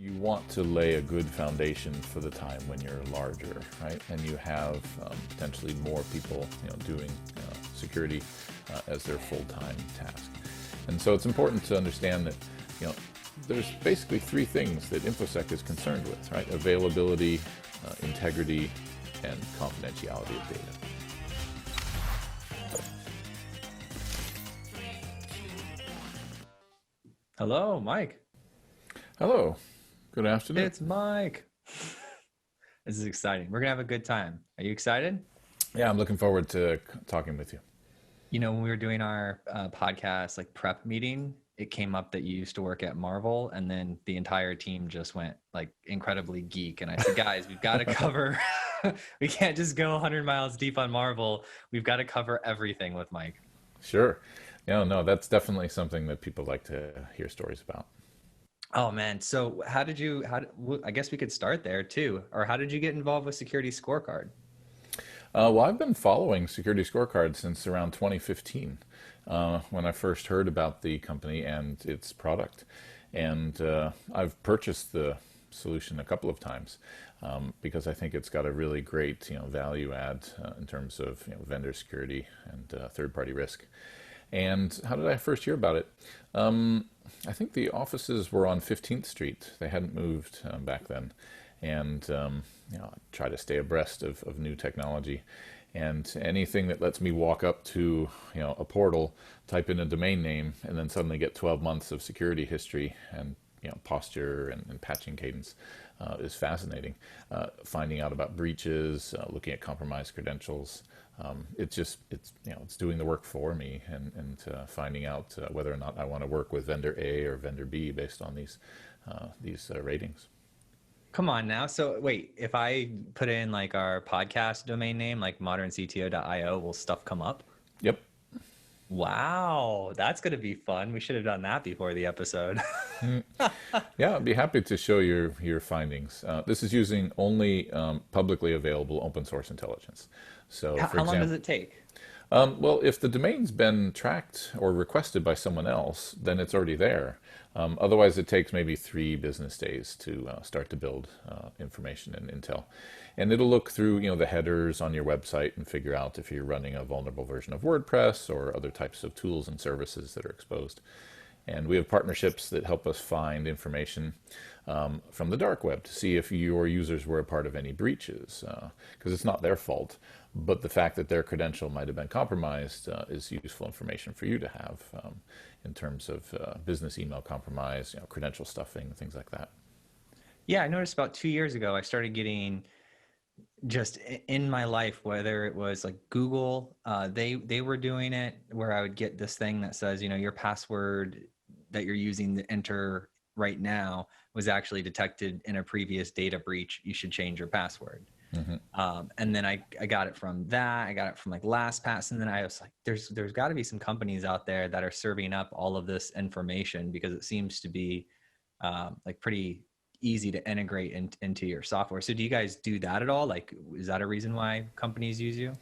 You want to lay a good foundation for the time when you're larger, right? And you have potentially more people, doing security as their full-time task. And so it's important to understand that, there's basically three things that InfoSec is concerned with, right? Availability, integrity, and confidentiality of data. Hello, Mike. Hello. Good afternoon. It's Mike. This is exciting. We're going to have a good time. Are you excited? Yeah, I'm looking forward to talking with you. When we were doing our podcast prep meeting, it came up that you used to work at Marvel, and then the entire team just went incredibly geek. And I said, guys, we've got to cover, we can't just go 100 miles deep on Marvel. We've got to cover everything with Mike. Sure. No, that's definitely something that people like to hear stories about. Oh man. So I guess we could start there too. Or how did you get involved with Security Scorecard? Well, I've been following Security Scorecard since around 2015, when I first heard about the company and its product. And I've purchased the solution a couple of times because I think it's got a really great value add in terms of vendor security and third-party risk. And how did I first hear about it? I think the offices were on 15th Street. They hadn't moved back then. And I try to stay abreast of new technology. And anything that lets me walk up to a portal, type in a domain name, and then suddenly get 12 months of security history and posture and patching cadence is fascinating. Finding out about breaches, looking at compromised credentials. It's doing the work for me and finding out whether or not I want to work with vendor A or vendor B based on these ratings. Come on now. So wait, if I put in our podcast domain name, moderncto.io, will stuff come up? Yep. Wow, that's going to be fun. We should have done that before the episode. Yeah, I'd be happy to show your findings. This is using only publicly available open source intelligence. So, how long does it take? Well, if the domain's been tracked or requested by someone else, then it's already there. Otherwise, it takes maybe 3 business days to start to build information and intel. And it'll look through the headers on your website and figure out if you're running a vulnerable version of WordPress or other types of tools and services that are exposed. And we have partnerships that help us find information from the dark web to see if your users were a part of any breaches, because it's not their fault. But the fact that their credential might have been compromised is useful information for you to have in terms of business email compromise, credential stuffing, things like that. Yeah, I noticed about 2 years ago, I started getting just in my life, whether it was Google, they were doing it where I would get this thing that says, your password that you're using to enter right now was actually detected in a previous data breach. You should change your password. Mm-hmm. And then I got it from that. I got it from LastPass. And then I was there's got to be some companies out there that are serving up all of this information, because it seems to be pretty easy to integrate into your software. So do you guys do that at all? Is that a reason why companies use you?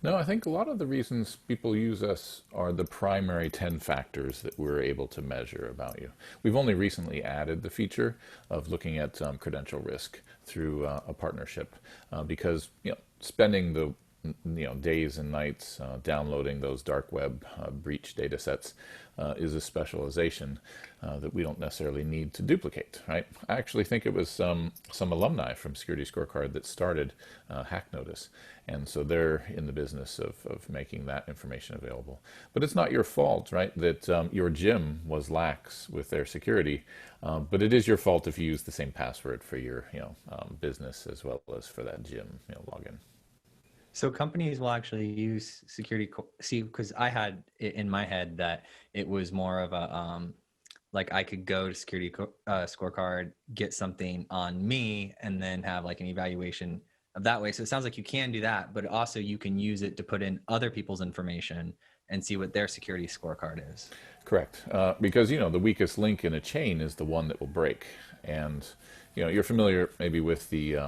No, I think a lot of the reasons people use us are the primary 10 factors that we're able to measure about you. We've only recently added the feature of looking at credential risk through a partnership because spending the days and nights downloading those dark web breach data sets is a specialization that we don't necessarily need to duplicate, right? I actually think it was some alumni from Security Scorecard that started Hack Notice, and so they're in the business of making that information available. But it's not your fault, right, that your gym was lax with their security, but it is your fault if you use the same password for your business as well as for that gym login. So companies will actually use security, because I had it in my head that it was more of a, I could go to Security Scorecard, get something on me, and then have an evaluation of that way. So it sounds like you can do that, but also you can use it to put in other people's information and see what their security scorecard is. Correct. Because, the weakest link in a chain is the one that will break. And, you're familiar maybe with the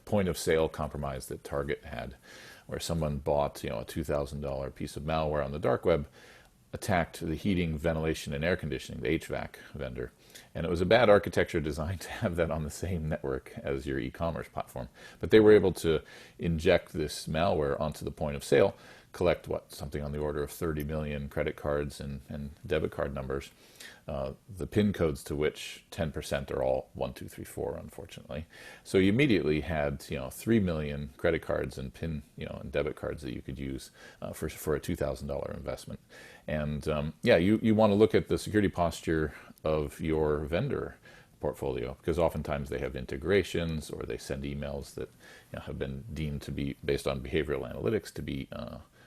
point of sale compromise that Target had, where someone bought a $2,000 piece of malware on the dark web, attacked the heating, ventilation, and air conditioning, the HVAC vendor, And it was a bad architecture design to have that on the same network as your e-commerce platform. But they were able to inject this malware onto the point of sale, collect something on the order of 30 million credit cards and debit card numbers, the PIN codes to which 10% are all 1234, unfortunately. So you immediately had 3 million credit cards and PIN and debit cards that you could use for a $2,000 investment. And you want to look at the security posture of your vendor portfolio, because oftentimes they have integrations or they send emails that have been deemed to be, based on behavioral analytics, to be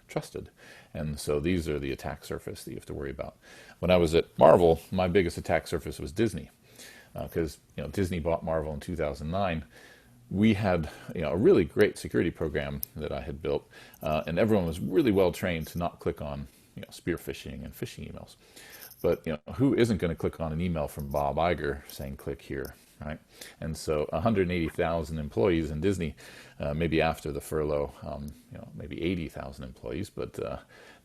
trusted. And so these are the attack surface that you have to worry about. When I was at Marvel, my biggest attack surface was Disney, because Disney bought Marvel in 2009. We had a really great security program that I had built, and everyone was really well trained to not click on spear phishing and phishing emails. But who isn't going to click on an email from Bob Iger saying click here, right? And so 180,000 employees in Disney, maybe after the furlough, maybe 80,000 employees, but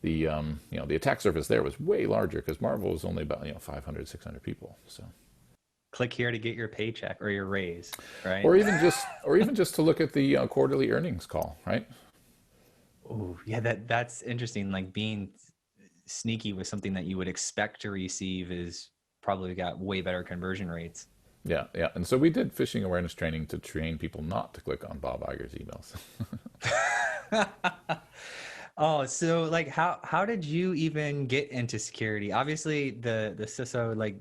the attack surface there was way larger because Marvel was only about 500, 600 people. So click here to get your paycheck or your raise, right? Or even just to look at the quarterly earnings call, right? Oh yeah, that's interesting. Like being sneaky with something that you would expect to receive is probably got way better conversion rates. Yeah. And so we did phishing awareness training to train people not to click on Bob Iger's emails. Oh, so like how did you even get into security? Obviously the CISO, like,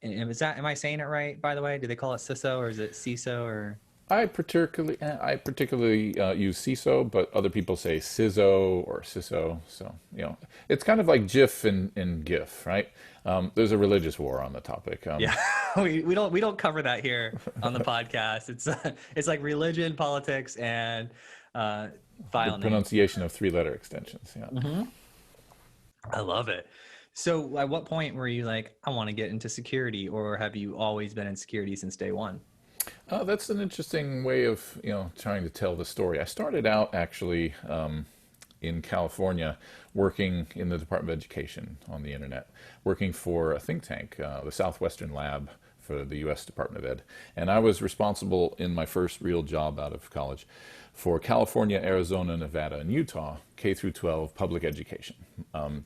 am I saying it right, by the way? Do they call it CISO or is it CISO or? I particularly use CISO, but other people say CISO or CISO. So it's kind of like GIF and GIF, right? There's a religious war on the topic. Yeah, we don't cover that here on the podcast. It's like religion, politics, and file name. Pronunciation of 3-letter extensions. Yeah. Mm-hmm. I love it. So, at what point were you like, I want to get into security, or have you always been in security since day one? That's an interesting way of trying to tell the story. I started out actually in California working in the Department of Education on the internet, working for a think tank, the Southwestern Lab for the U.S. Department of Ed. And I was responsible in my first real job out of college for California, Arizona, Nevada, and Utah, K through 12 public education,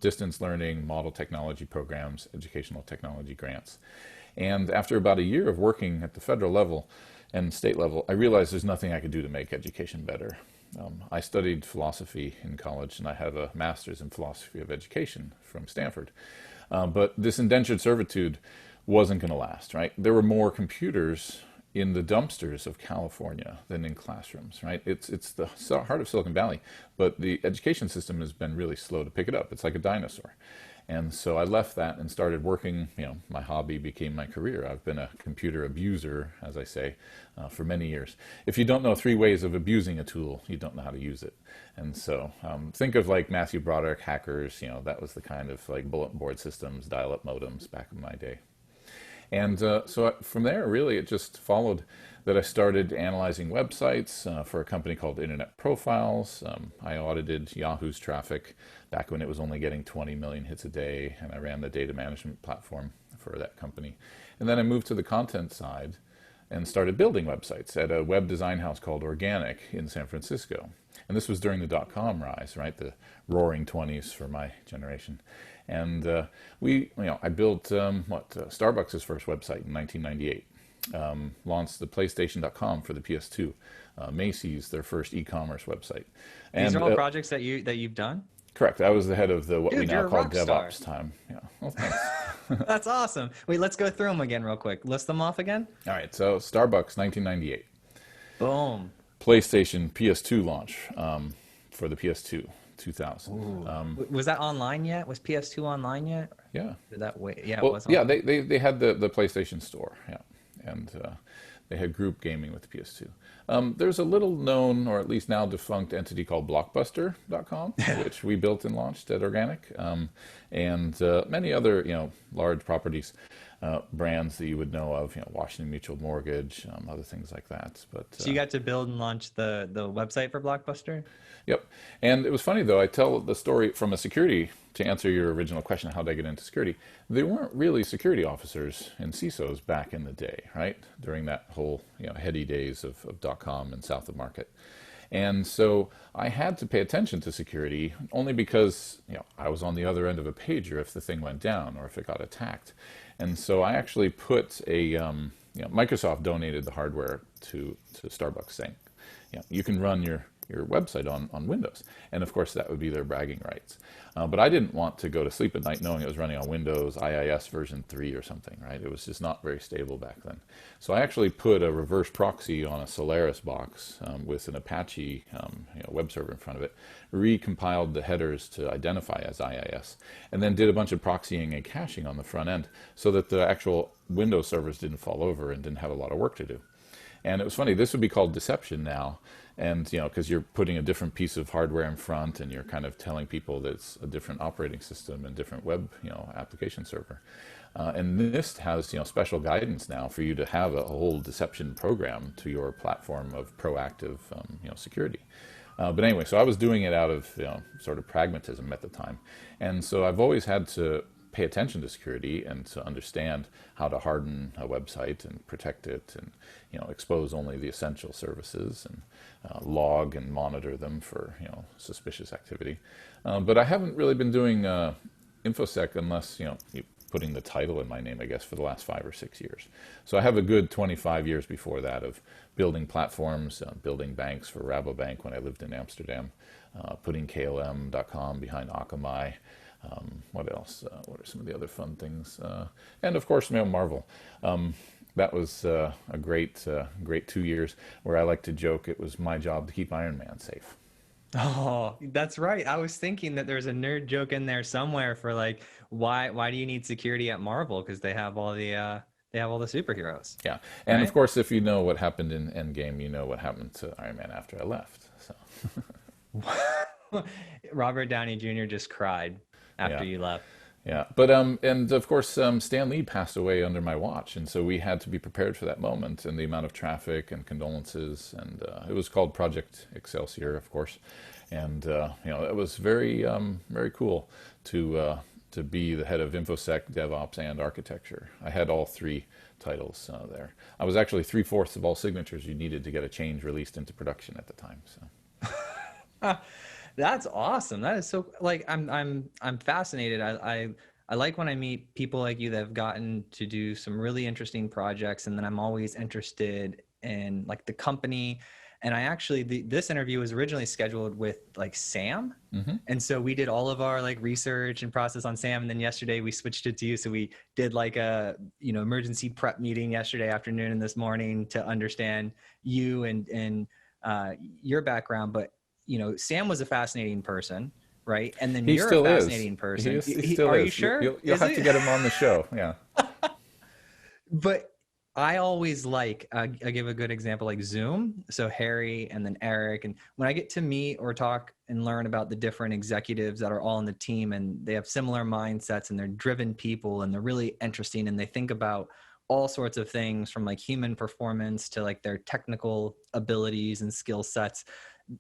distance learning, model technology programs, educational technology grants. And after about a year of working at the federal level and state level, I realized there's nothing I could do to make education better. I studied philosophy in college, and I have a master's in philosophy of education from Stanford. But this indentured servitude wasn't going to last, right? There were more computers in the dumpsters of California than in classrooms, right? It's the heart of Silicon Valley, but the education system has been really slow to pick it up. It's like a dinosaur. And so I left that and started working, my hobby became my career. I've been a computer abuser, as I say, for many years. If you don't know 3 ways of abusing a tool, you don't know how to use it. And so think of like Matthew Broderick hackers, that was the kind of like bulletin board systems, dial-up modems back in my day. And so from there, really, it just followed that I started analyzing websites for a company called Internet Profiles. I audited Yahoo's traffic back when it was only getting 20 million hits a day, and I ran the data management platform for that company. And then I moved to the content side and started building websites at a web design house called Organic in San Francisco. And this was during the dot-com rise, right? The roaring 20s for my generation. And I built Starbucks' first website in 1998. Launched the PlayStation.com for the PS2. Macy's, their first e-commerce website. These are all projects that you've done? Correct. I was the head of what we now call DevOps star. time. Yeah. Well, thanks. That's awesome. Wait, let's go through them again real quick. List them off again. All right. So Starbucks, 1998. Boom. PlayStation PS2 launch for the PS2, 2000. Was that online yet? Was PS2 online yet? Yeah. Did that wait? Yeah. Well, it was yeah. They had the PlayStation Store. Yeah. And they had group gaming with the PS2. There's a little known, or at least now defunct, entity called Blockbuster.com, which we built and launched at Organic, and many other large properties. brands that you would know of, Washington Mutual Mortgage, other things like that. But So you got to build and launch the website for Blockbuster? Yep. And it was funny, though. I tell the story from a security, to answer your original question, how did I get into security? They weren't really security officers and CISOs back in the day, right? During that whole, heady days of .com and south of market. And so I had to pay attention to security only because, I was on the other end of a pager if the thing went down or if it got attacked. And so I actually put Microsoft donated the hardware to Starbucks, saying, you can run your website on Windows. And of course, that would be their bragging rights. But I didn't want to go to sleep at night knowing it was running on Windows IIS version 3 or something, right? It was just not very stable back then. So I actually put a reverse proxy on a Solaris box with an Apache web server in front of it, recompiled the headers to identify as IIS, and then did a bunch of proxying and caching on the front end so that the actual Windows servers didn't fall over and didn't have a lot of work to do. And it was funny, this would be called deception now. And, because you're putting a different piece of hardware in front and you're kind of telling people that it's a different operating system and different web, application server. And NIST has, special guidance now for you to have a whole deception program to your platform of proactive, security. But anyway, so I was doing it out of, sort of pragmatism at the time. And so I've always had to pay attention to security and to understand how to harden a website and protect it and expose only the essential services and log and monitor them for suspicious activity. But I haven't really been doing InfoSec unless putting the title in my name, I guess, for the last 5 or 6 years. So I have a good 25 years before that of building platforms, building banks for Rabobank when I lived in Amsterdam, putting KLM.com behind Akamai. What else? What are some of the other fun things? And of course, Marvel. That was a great 2 years where I like to joke it was my job to keep Iron Man safe. Oh, that's right. I was thinking that there's a nerd joke in there somewhere for like, why do you need security at Marvel? Because they have all the superheroes. Yeah, and right? Of course, if you know what happened in Endgame, you know what happened to Iron Man after I left. So Robert Downey Jr. just cried after you left. Yeah, but and of course Stan Lee passed away under my watch, and so we had to be prepared for that moment and the amount of traffic and condolences, and it was called Project Excelsior, of course, and it was very very cool to be the head of InfoSec, DevOps, and architecture. I had all 3 titles there. I was actually 3/4 of all signatures you needed to get a change released into production at the time. So. That's awesome. That is so like I'm fascinated. I like when I meet people like you that have gotten to do some really interesting projects, and then I'm always interested in like the company. And I actually this interview was originally scheduled with like Sam, and so we did all of our like research and process on Sam, and then yesterday we switched it to you. So we did like a emergency prep meeting yesterday afternoon and this morning to understand you and your background, but. Sam was a fascinating person, right? And then you're a fascinating person. He still are is. You sure? You'll have to get him on the show. Yeah. But I always I give a good example like Zoom. So Harry and then Eric. And when I get to meet or talk and learn about the different executives that are all in the team and they have similar mindsets and they're driven people and they're really interesting and they think about all sorts of things from like human performance to like their technical abilities and skill sets.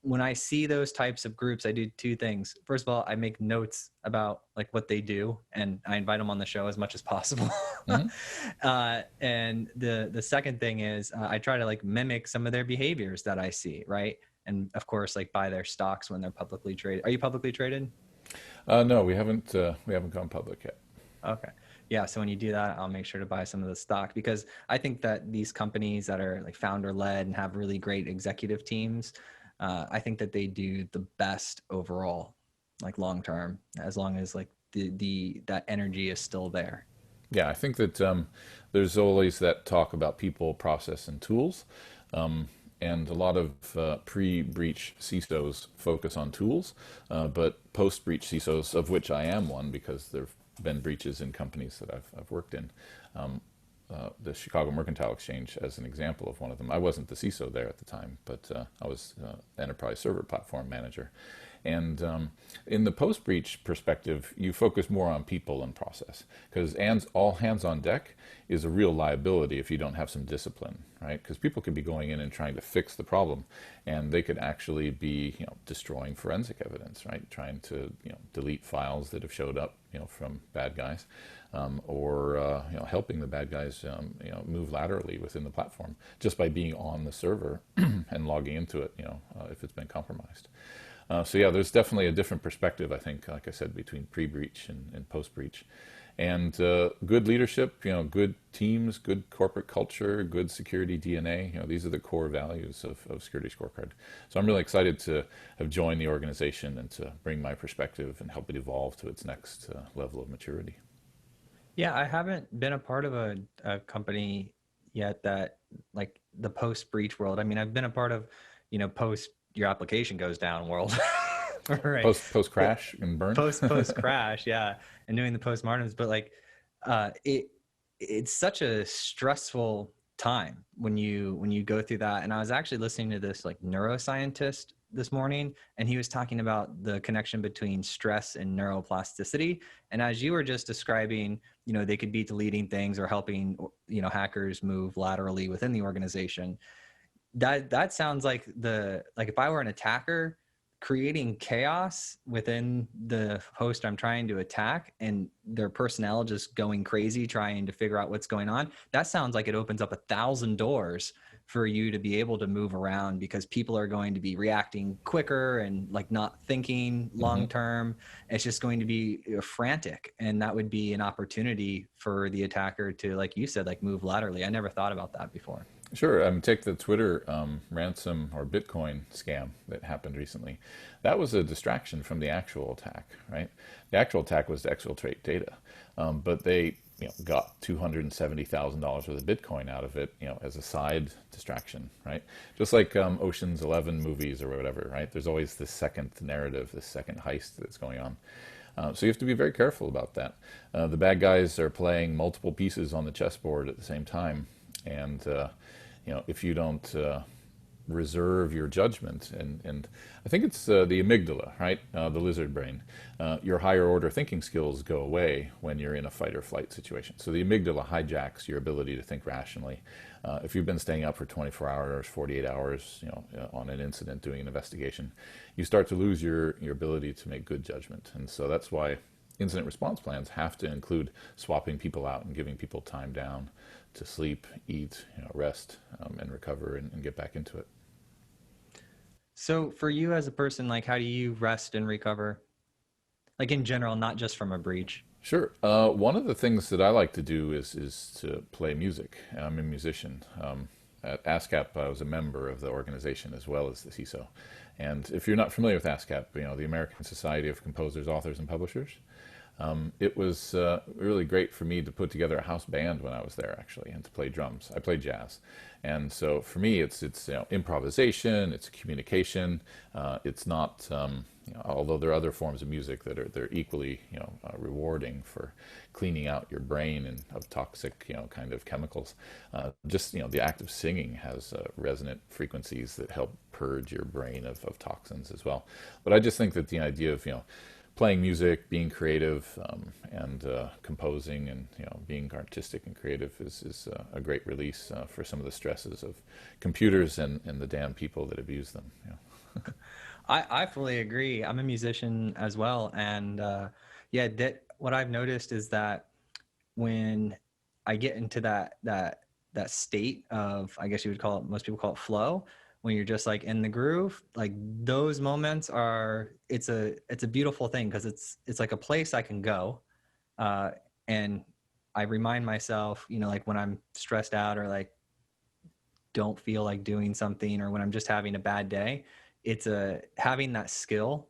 When I see those types of groups, I do 2 things. First of all, I make notes about like what they do and I invite them on the show as much as possible. And the second thing is I try to like mimic some of their behaviors that I see. Right. And of course, like buy their stocks when they're publicly traded. Are you publicly traded? No, we haven't gone public yet. Okay. Yeah. So when you do that, I'll make sure to buy some of the stock because I think that these companies that are like founder led and have really great executive teams, I think that they do the best overall, like long term, as long as like that energy is still there. Yeah, I think that there's always that talk about people, process, and tools, and a lot of pre-breach CISOs focus on tools, but post-breach CISOs, of which I am one because there've been breaches in companies that I've worked in. The Chicago Mercantile Exchange as an example of one of them. I wasn't the CISO there at the time, but I was enterprise server platform manager. And in the post-breach perspective, you focus more on people and process, because all hands on deck is a real liability if you don't have some discipline, right? Because people could be going in and trying to fix the problem, and they could actually be, destroying forensic evidence, right? Trying to, delete files that have showed up, from bad guys, or helping the bad guys, move laterally within the platform just by being on the server and logging into it, if it's been compromised. So yeah, there's definitely a different perspective, I think, like I said, between pre-breach and post-breach. And good leadership, good teams, good corporate culture, good security DNA, these are the core values of Security Scorecard. So I'm really excited to have joined the organization and to bring my perspective and help it evolve to its next level of maturity. Yeah, I haven't been a part of a company yet that, like, the post-breach world. I mean, I've been a part of, post your application goes down world. Right. Post crash and burn. Post crash, yeah, and doing the postmortems. But like, it's such a stressful time when you go through that. And I was actually listening to this like neuroscientist this morning, and he was talking about the connection between stress and neuroplasticity. And as you were just describing, they could be deleting things or helping, hackers move laterally within the organization. That sounds like if I were an attacker, creating chaos within the host I'm trying to attack and their personnel just going crazy trying to figure out what's going on. That sounds like it opens up 1,000 doors for you to be able to move around, because people are going to be reacting quicker and like not thinking long term. It's just going to be frantic, and that would be an opportunity for the attacker to, like you said, like move laterally. I never thought about that before. Sure. Take the Twitter ransom or Bitcoin scam that happened recently. That was a distraction from the actual attack, right? The actual attack was to exfiltrate data, but they got $270,000 worth of Bitcoin out of it, as a side distraction, right? Just like Ocean's 11 movies or whatever, right? There's always this second narrative, this second heist that's going on. So you have to be very careful about that. The bad guys are playing multiple pieces on the chessboard at the same time, and if you don't reserve your judgment, and I think it's the amygdala, right? The lizard brain. Your higher order thinking skills go away when you're in a fight or flight situation. So the amygdala hijacks your ability to think rationally. If you've been staying up for 24 hours, 48 hours, on an incident, doing an investigation, you start to lose your ability to make good judgment. And so that's why incident response plans have to include swapping people out and giving people time down to sleep, eat, rest, and recover and get back into it. So for you as a person, like, how do you rest and recover? Like in general, not just from a breach. Sure. One of the things that I like to do is to play music. I'm a musician. At ASCAP, I was a member of the organization as well as the CISO. And if you're not familiar with ASCAP, the American Society of Composers, Authors, and Publishers, it was really great for me to put together a house band when I was there, actually, and to play drums. I play jazz. And so for me, it's improvisation, it's communication. It's not, although there are other forms of music that they're equally rewarding for cleaning out your brain and of toxic kind of chemicals. Just the act of singing has resonant frequencies that help purge your brain of toxins as well. But I just think that the idea of playing music, being creative, and composing, and being artistic and creative is a great release for some of the stresses of computers and the damn people that abuse them. I fully agree. I'm a musician as well, and what I've noticed is that when I get into that state of, I guess you would call it, most people call it flow, when you're just like in the groove, like those moments it's a beautiful thing, because it's like a place I can go, and I remind myself, like when I'm stressed out or like don't feel like doing something, or when I'm just having a bad day, it's having that skill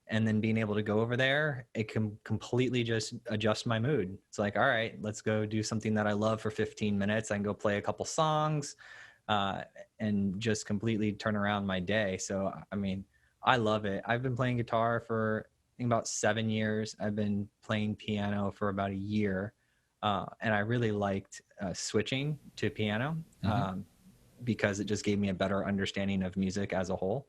and then being able to go over there, it can completely just adjust my mood. It's like, all right, let's go do something that I love for 15 minutes. I can go play a couple songs, and just completely turn around my day. So, I mean, I love it. I've been playing guitar for, I think, about 7 years. I've been playing. For about a year. And I really liked switching to piano, because it just gave me a better understanding of music as a whole.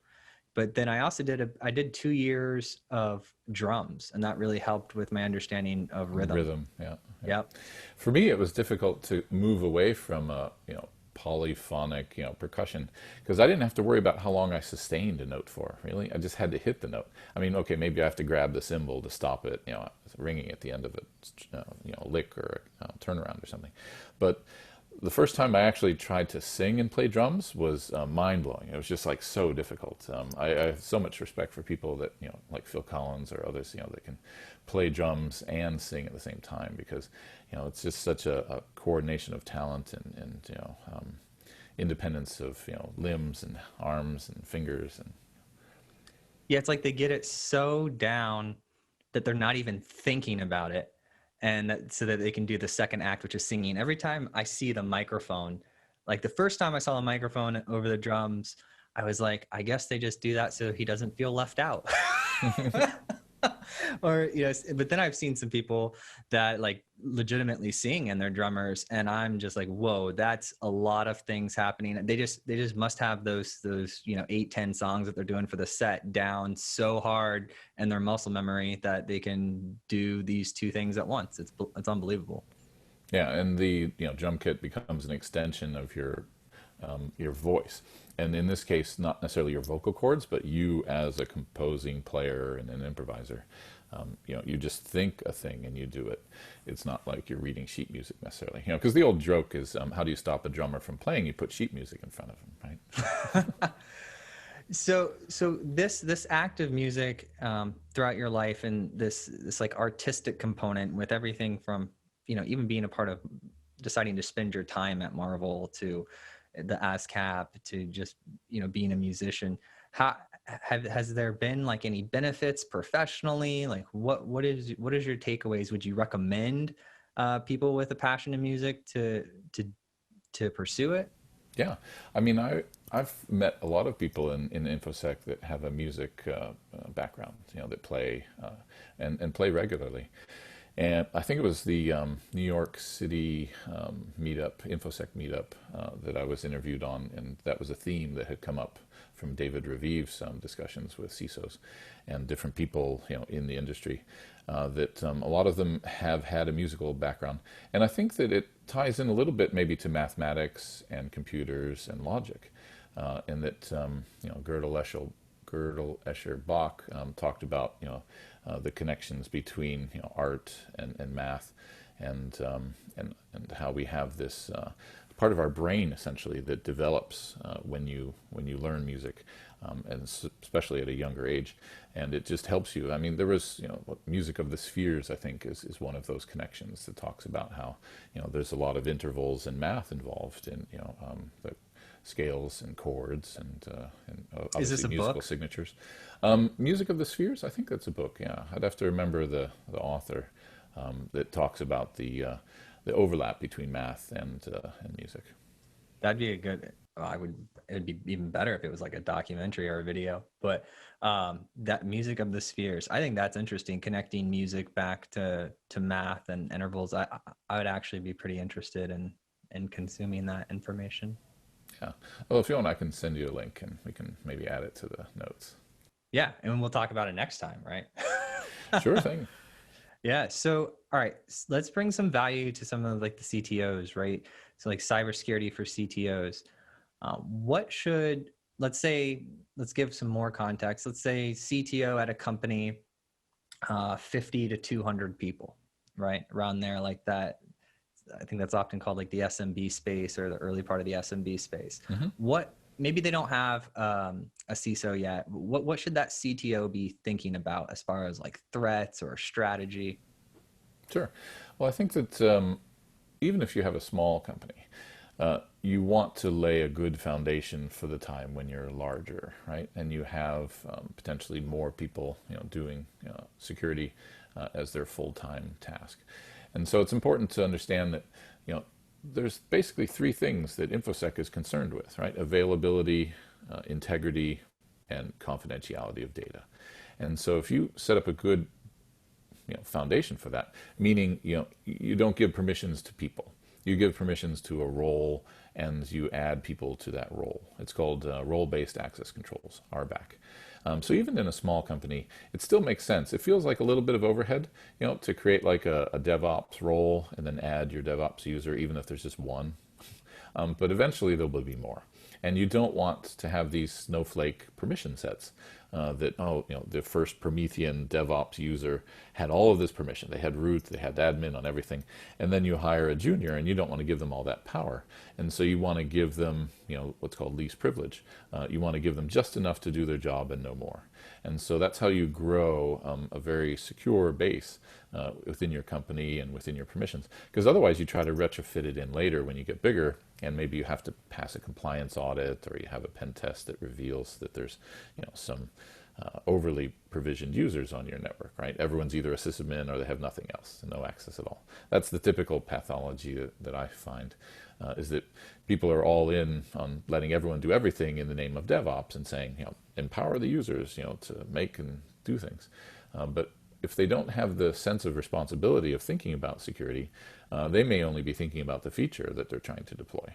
But then I also I did 2 years of drums, and that really helped with my understanding of rhythm. Rhythm, yeah. Yep. For me, it was difficult to move away from polyphonic, percussion, because I didn't have to worry about how long I sustained a note for. Really, I just had to hit the note. I mean, okay, maybe I have to grab the cymbal to stop it, ringing at the end of it, a lick or a turnaround or something. But the first time I actually tried to sing and play drums was mind-blowing. It was just like so difficult. I have so much respect for people that, like Phil Collins or others, that can play drums and sing at the same time, because, it's just such a coordination of talent and independence of, limbs and arms and fingers. And Yeah, it's like they get it so down that they're not even thinking about it. And so that they can do the second act, which is singing. Every time I see the microphone, like the first time I saw the microphone over the drums, I was like, I guess they just do that so he doesn't feel left out. Or, but then I've seen some people that like legitimately sing and they're drummers, and I'm just like, whoa, that's a lot of things happening. They just must have those 8-10 songs that they're doing for the set down so hard, and their muscle memory that they can do these two things at once. It's unbelievable. Yeah, and the drum kit becomes an extension of your voice, and in this case, not necessarily your vocal cords, but you as a composing player and an improviser. You just think a thing and you do it. It's not like you're reading sheet music necessarily, because the old joke is, how do you stop a drummer from playing? You put sheet music in front of him, right? So this active music throughout your life, and this like artistic component with everything from even being a part of deciding to spend your time at Marvel to the ASCAP to just being a musician. Has there been like any benefits professionally? Like what is your takeaways? Would you recommend people with a passion in music to pursue it? Yeah, I mean, I've met a lot of people in InfoSec that have a music background, that play and play regularly. And I think it was the New York City meetup, InfoSec meetup, that I was interviewed on, and that was a theme that had come up from David Reviv's discussions with CISOs and different people, in the industry, that a lot of them have had a musical background. And I think that it ties in a little bit maybe to mathematics and computers and logic, and that Gödel, Escher, Bach talked about the connections between art and math, and how we have this part of our brain essentially that develops when you learn music, and especially at a younger age, and it just helps you. I mean, there was music of the spheres, I think, is one of those connections that talks about how there's a lot of intervals and math involved in the scales and chords and obviously Is this a musical book? signatures. Music of the Spheres, I think that's a book. Yeah, I'd have to remember the author that talks about the overlap between math and music. That'd be a good. It'd be even better if it was like a documentary or a video. But that music of the spheres, I think that's interesting. Connecting music back to math and intervals. I would actually be pretty interested in consuming that information. Yeah. Well, if you want, I can send you a link and we can maybe add it to the notes. Yeah, and we'll talk about it next time, right? Sure thing. Yeah. So, all right, let's bring some value to some of like the CTOs, right? So, like cybersecurity for CTOs. Let's give some more context. Let's say CTO at a company, 50 to 200 people, right? Around there, like that. I think that's often called like the SMB space or the early part of the SMB space. Mm-hmm. Maybe they don't have a CISO yet. What should that CTO be thinking about as far as like threats or strategy? Sure. Well, I think that even if you have a small company, you want to lay a good foundation for the time when you're larger, right? And you have potentially more people, doing security as their full-time task. And so it's important to understand that, there's basically three things that InfoSec is concerned with, right? Availability, integrity, and confidentiality of data. And so if you set up a good foundation for that, meaning you don't give permissions to people, You give permissions to a role and you add people to that role. It's called role-based access controls, RBAC. So even in a small company, it still makes sense. It feels like a little bit of overhead, to create like a DevOps role and then add your DevOps user, even if there's just one. But eventually there will be more. And you don't want to have these snowflake permission sets the first Promethean DevOps user had all of this permission. They had root, they had admin on everything. And then you hire a junior and you don't want to give them all that power. And so you want to give them, what's called least privilege. You want to give them just enough to do their job and no more. And so that's how you grow a very secure base within your company and within your permissions. Because otherwise you try to retrofit it in later when you get bigger, and maybe you have to pass a compliance audit, or you have a pen test that reveals that there's some overly provisioned users on your network, right? Everyone's either a sysadmin or they have nothing else, no access at all. That's the typical pathology that I find, is that people are all in on letting everyone do everything in the name of DevOps and saying, empower the users, to make and do things. But if they don't have the sense of responsibility of thinking about security, they may only be thinking about the feature that they're trying to deploy.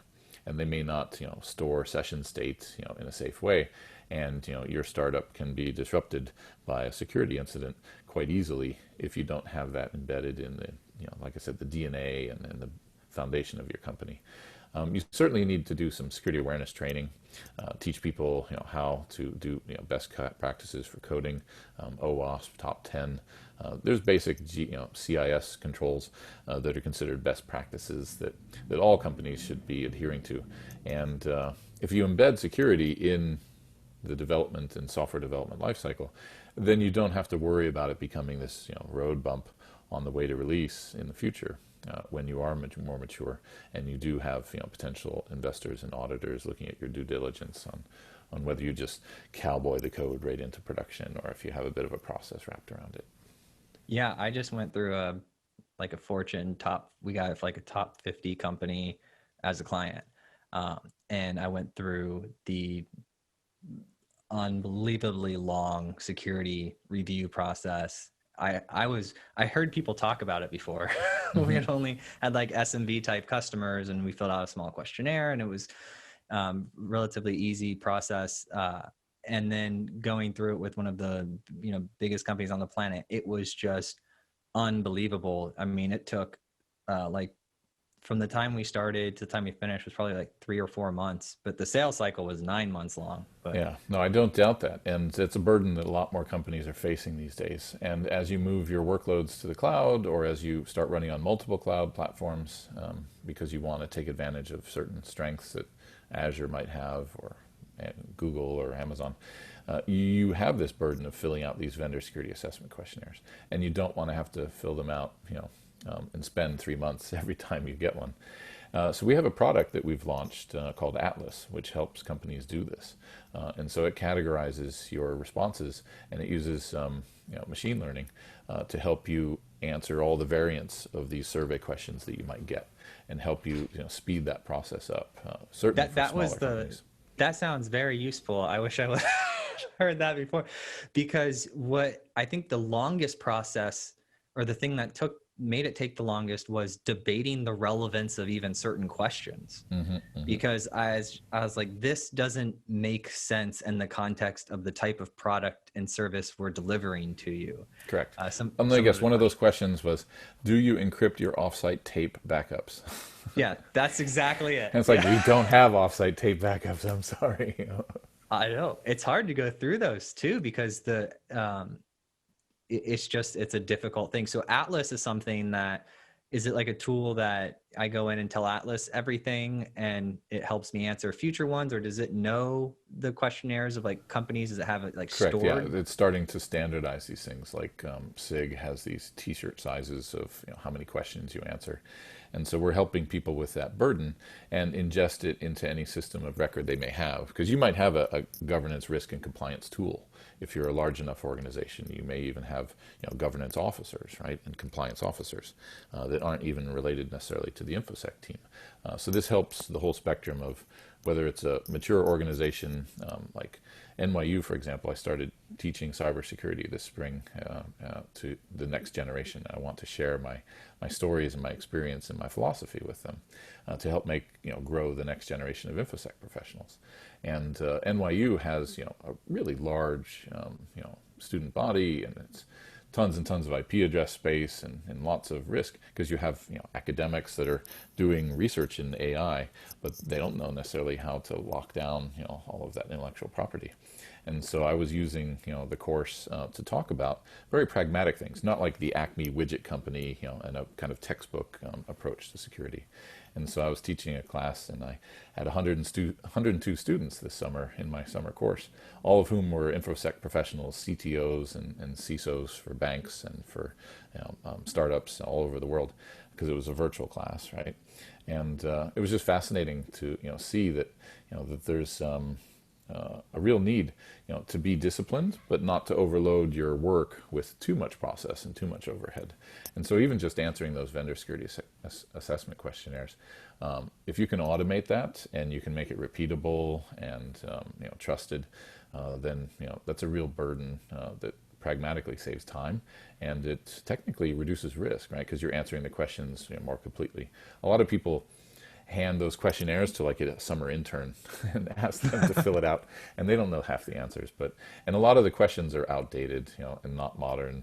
And they may not, store session state, in a safe way. And, your startup can be disrupted by a security incident quite easily if you don't have that embedded in the, like I said, the DNA and the foundation of your company. You certainly need to do some security awareness training, teach people, how to do, best practices for coding, OWASP, top 10. There's basic CIS controls that are considered best practices that all companies should be adhering to. And if you embed security in the development and software development lifecycle, then you don't have to worry about it becoming this road bump on the way to release in the future. When you are more mature and you do have potential investors and auditors looking at your due diligence on whether you just cowboy the code right into production or if you have a bit of a process wrapped around it. Yeah, I just went through a Fortune we got like a top 50 company as a client. And I went through the unbelievably long security review process. I heard people talk about it before. Mm-hmm. We had only had like SMB type customers, and we filled out a small questionnaire, and it was relatively easy process. And then going through it with one of the biggest companies on the planet, it was just unbelievable. I mean, it took from the time we started to the time we finished was probably like 3 or 4 months, but the sales cycle was 9 months long. But yeah, no, I don't doubt that. And it's a burden that a lot more companies are facing these days. And as you move your workloads to the cloud, or as you start running on multiple cloud platforms, because you want to take advantage of certain strengths that Azure might have, or Google or Amazon, you have this burden of filling out these vendor security assessment questionnaires. And you don't want to have to fill them out, and spend 3 months every time you get one. So we have a product that we've launched called Atlas, which helps companies do this. And so it categorizes your responses, and it uses machine learning to help you answer all the variants of these survey questions that you might get, and help you, speed that process up. Certainly for smaller companies. That sounds very useful. I wish I would have heard that before, because what I think the longest process, or the thing that made it take the longest, was debating the relevance of even certain questions. Mm-hmm, mm-hmm. Because I was like, this doesn't make sense in the context of the type of product and service we're delivering to you. Correct. I guess one of those questions was, do you encrypt your offsite tape backups? Yeah, that's exactly it. And it's like, we don't have offsite tape backups. I'm sorry. I know. It's hard to go through those too, because it's a difficult thing. So Atlas is something that, is it like a tool that I go in and tell Atlas everything and it helps me answer future ones, or does it know the questionnaires of like companies? Does it have it like Correct, stored? Yeah, it's starting to standardize these things. Like SIG has these t-shirt sizes of how many questions you answer. And so we're helping people with that burden and ingest it into any system of record they may have. Because you might have a governance, risk, and compliance tool. If you're a large enough organization, you may even have governance officers, right, and compliance officers that aren't even related necessarily to the InfoSec team. So this helps the whole spectrum of whether it's a mature organization like NYU, for example. I started teaching cybersecurity this spring to the next generation. I want to share my stories and my experience and my philosophy with them to help make grow the next generation of InfoSec professionals. And NYU has a really large student body, and it's tons and tons of IP address space and lots of risk, because you have academics that are doing research in AI, but they don't know necessarily how to lock down all of that intellectual property. And so I was using the course to talk about very pragmatic things, not like the Acme widget company and a kind of textbook approach to security. And so I was teaching a class, and I had 102 students this summer in my summer course, all of whom were InfoSec professionals, CTOs and CISOs for banks and for startups all over the world, because it was a virtual class, right? And it was just fascinating to see that that there's a real need to be disciplined, but not to overload your work with too much process and too much overhead. And so even just answering those vendor security assessment questionnaires, if you can automate that and you can make it repeatable and trusted, then that's a real burden that pragmatically saves time, and it technically reduces risk, right? Because you're answering the questions more completely. A lot of people hand those questionnaires to like a summer intern and ask them to fill it out, and they don't know half the answers. And a lot of the questions are outdated, and not modern,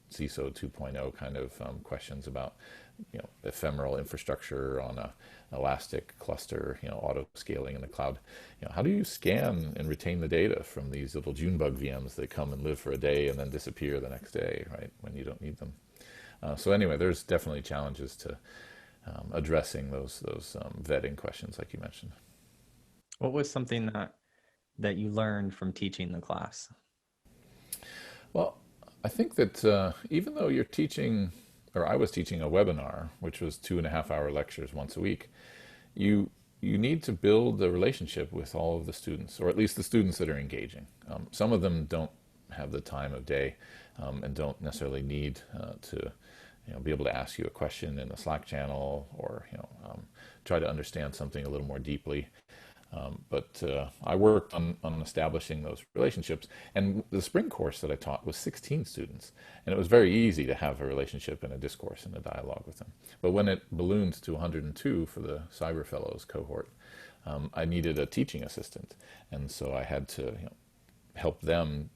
CISO 2.0 kind of questions about ephemeral infrastructure on a elastic cluster, auto scaling in the cloud. How do you scan and retain the data from these little Junebug VMs that come and live for a day and then disappear the next day, right, when you don't need them? So anyway, there's definitely challenges to addressing those vetting questions like you mentioned. What was something that you learned from teaching the class? Well, I think that even though you're teaching, or I was teaching a webinar, which was 2.5-hour lectures once a week, you need to build a relationship with all of the students, or at least the students that are engaging. Some of them don't have the time of day and don't necessarily need to be able to ask you a question in the Slack channel, or try to understand something a little more deeply. But I worked on establishing those relationships, and the spring course that I taught was 16 students, and it was very easy to have a relationship and a discourse and a dialogue with them. But when it ballooned to 102 for the Cyber Fellows cohort, I needed a teaching assistant, and so I had to help them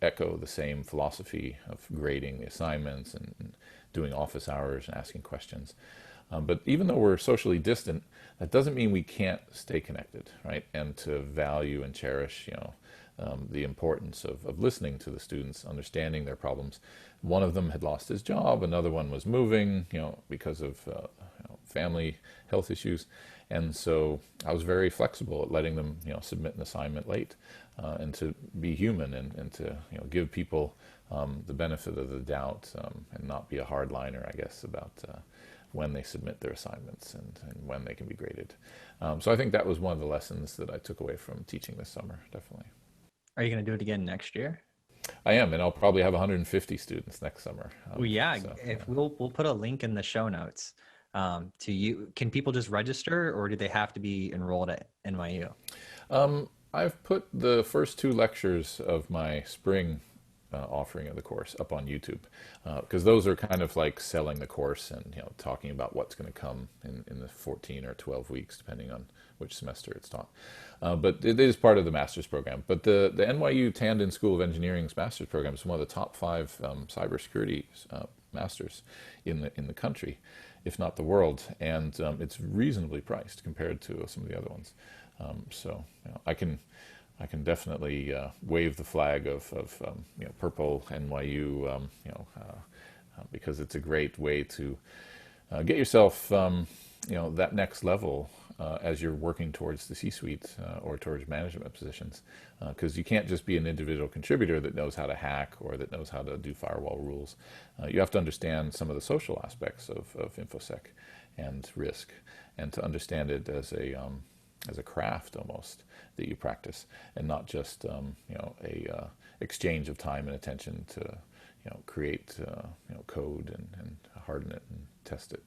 echo the same philosophy of grading the assignments and doing office hours and asking questions. But even though we're socially distant, that doesn't mean we can't stay connected, right? And to value and cherish, the importance of listening to the students, understanding their problems. One of them had lost his job, another one was moving, because of family health issues. And so I was very flexible at letting them, submit an assignment late, and to be human and to, give people the benefit of the doubt, and not be a hardliner, I guess, about when they submit their assignments and when they can be graded. So I think that was one of the lessons that I took away from teaching this summer, definitely. Are you going to do it again next year? I am, and I'll probably have 150 students next summer. Well, yeah, we'll put a link in the show notes to you. Can people just register, or do they have to be enrolled at NYU? I've put the first 2 lectures of my spring offering of the course up on YouTube, because those are kind of like selling the course and talking about what's going to come in the 14 or 12 weeks, depending on which semester it's taught. But it is part of the master's program. But the NYU Tandon School of Engineering's master's program is one of the top 5 cybersecurity masters in the country, if not the world, and it's reasonably priced compared to some of the other ones. So I can definitely wave the flag of purple NYU, because it's a great way to get yourself that next level as you're working towards the C-suite or towards management positions, because you can't just be an individual contributor that knows how to hack or that knows how to do firewall rules. You have to understand some of the social aspects of InfoSec and risk, and to understand it as a craft almost that you practice, and not just a exchange of time and attention to create code and harden it and test it.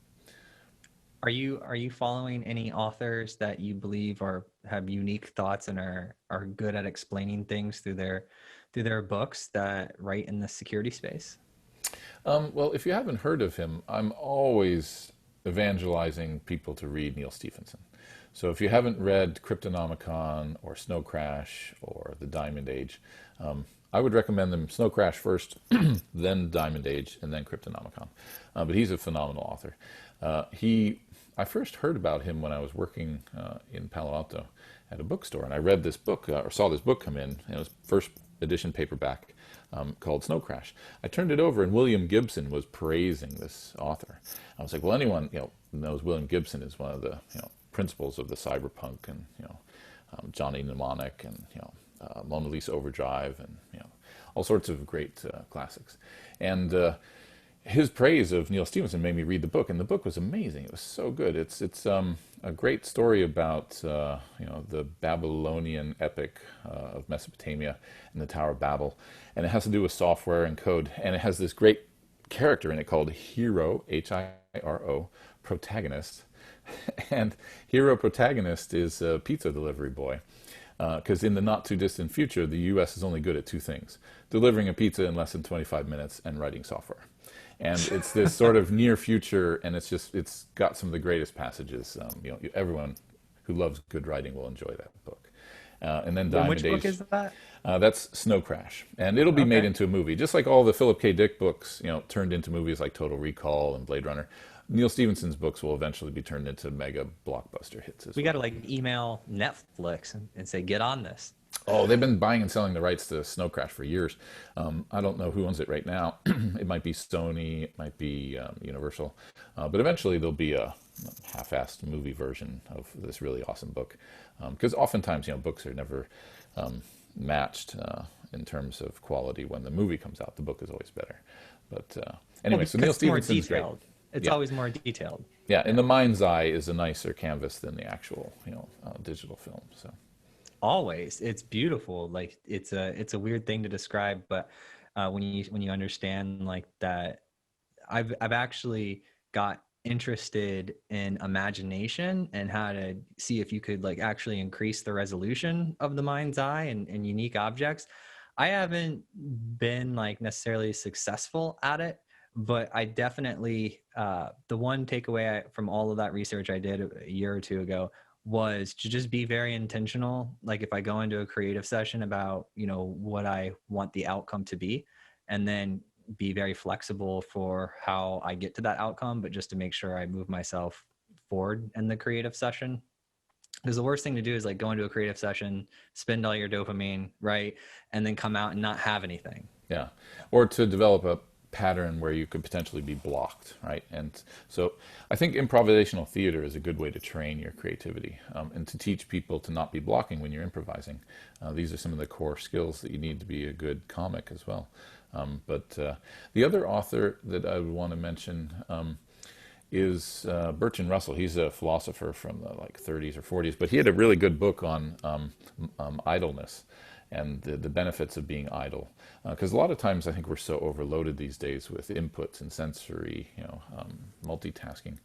Are you following any authors that you believe are have unique thoughts and are good at explaining things through their books that write in the security space? Well, if you haven't heard of him, I'm always evangelizing people to read Neil Stephenson. So if you haven't read Cryptonomicon or Snow Crash or The Diamond Age, I would recommend them Snow Crash first, then Diamond Age, and then Cryptonomicon. But he's a phenomenal author. I first heard about him when I was working in Palo Alto at a bookstore, and I read this book, or saw this book come in, and it was first edition paperback, called Snow Crash. I turned it over, and William Gibson was praising this author. I was like, well, anyone knows William Gibson is one of the principles of the cyberpunk, and Johnny Mnemonic, and Mona Lisa Overdrive, and all sorts of great classics. And his praise of Neil Stephenson made me read the book, and the book was amazing. It was so good. It's a great story about the Babylonian epic of Mesopotamia and the Tower of Babel, and it has to do with software and code, and it has this great character in it called Hero, Hiro, protagonist, and Hero protagonist is a pizza delivery boy. Because in the not too distant future, the U.S. is only good at two things: delivering a pizza in less than 25 minutes and writing software. And it's this sort of near future, and it's got some of the greatest passages. Everyone who loves good writing will enjoy that book. And then Diamond Which Age. book is that? That's Snow Crash, and it'll be made into a movie, just like all the Philip K. Dick books, turned into movies like Total Recall and Blade Runner. Neil Stephenson's books will eventually be turned into mega blockbuster hits as well. We got to email Netflix and say, get on this. Oh, they've been buying and selling the rights to Snow Crash for years. I don't know who owns it right now. It might be Sony, it might be Universal, but eventually there'll be a half-assed movie version of this really awesome book. Because oftentimes, books are never matched in terms of quality. When the movie comes out, the book is always better. But anyway, so Neil Stephenson's great. It's always more detailed. Yeah, and the mind's eye is a nicer canvas than the actual, digital film. So always, it's beautiful. Like it's a weird thing to describe, but when you understand like that, I've actually got interested in imagination and how to see if you could actually increase the resolution of the mind's eye and unique objects. I haven't been necessarily successful at it, but I definitely, the one takeaway from all of that research I did a year or two ago was to just be very intentional. Like if I go into a creative session about, what I want the outcome to be, and then be very flexible for how I get to that outcome, but just to make sure I move myself forward in the creative session. Because the worst thing to do is go into a creative session, spend all your dopamine, right? And then come out and not have anything. Yeah. Or to develop a pattern where you could potentially be blocked, right? And so I think improvisational theater is a good way to train your creativity and to teach people to not be blocking when you're improvising. These are some of the core skills that you need to be a good comic as well. But the other author that I would want to mention is Bertrand Russell. He's a philosopher from the 30s or 40s, but he had a really good book on idleness and the benefits of being idle. Because a lot of times I think we're so overloaded these days with inputs and sensory, multitasking,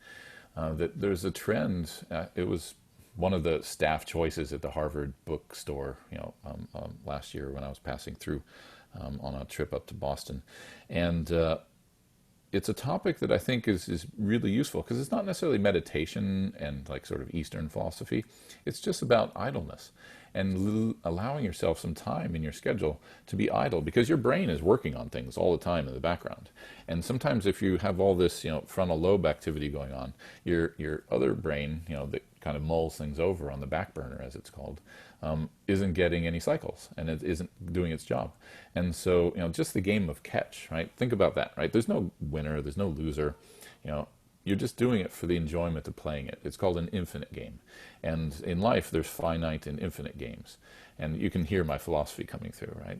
that there's a trend. It was one of the staff choices at the Harvard bookstore, last year when I was passing through on a trip up to Boston. And it's a topic that I think is really useful because it's not necessarily meditation and sort of Eastern philosophy. It's just about idleness and allowing yourself some time in your schedule to be idle, because your brain is working on things all the time in the background. And sometimes if you have all this, frontal lobe activity going on, your other brain, that kind of mulls things over on the back burner, as it's called, isn't getting any cycles, and it isn't doing its job. And so, just the game of catch, right? Think about that, right? There's no winner, there's no loser, you're just doing it for the enjoyment of playing it. It's called an infinite game. And in life, there's finite and infinite games. And you can hear my philosophy coming through, right?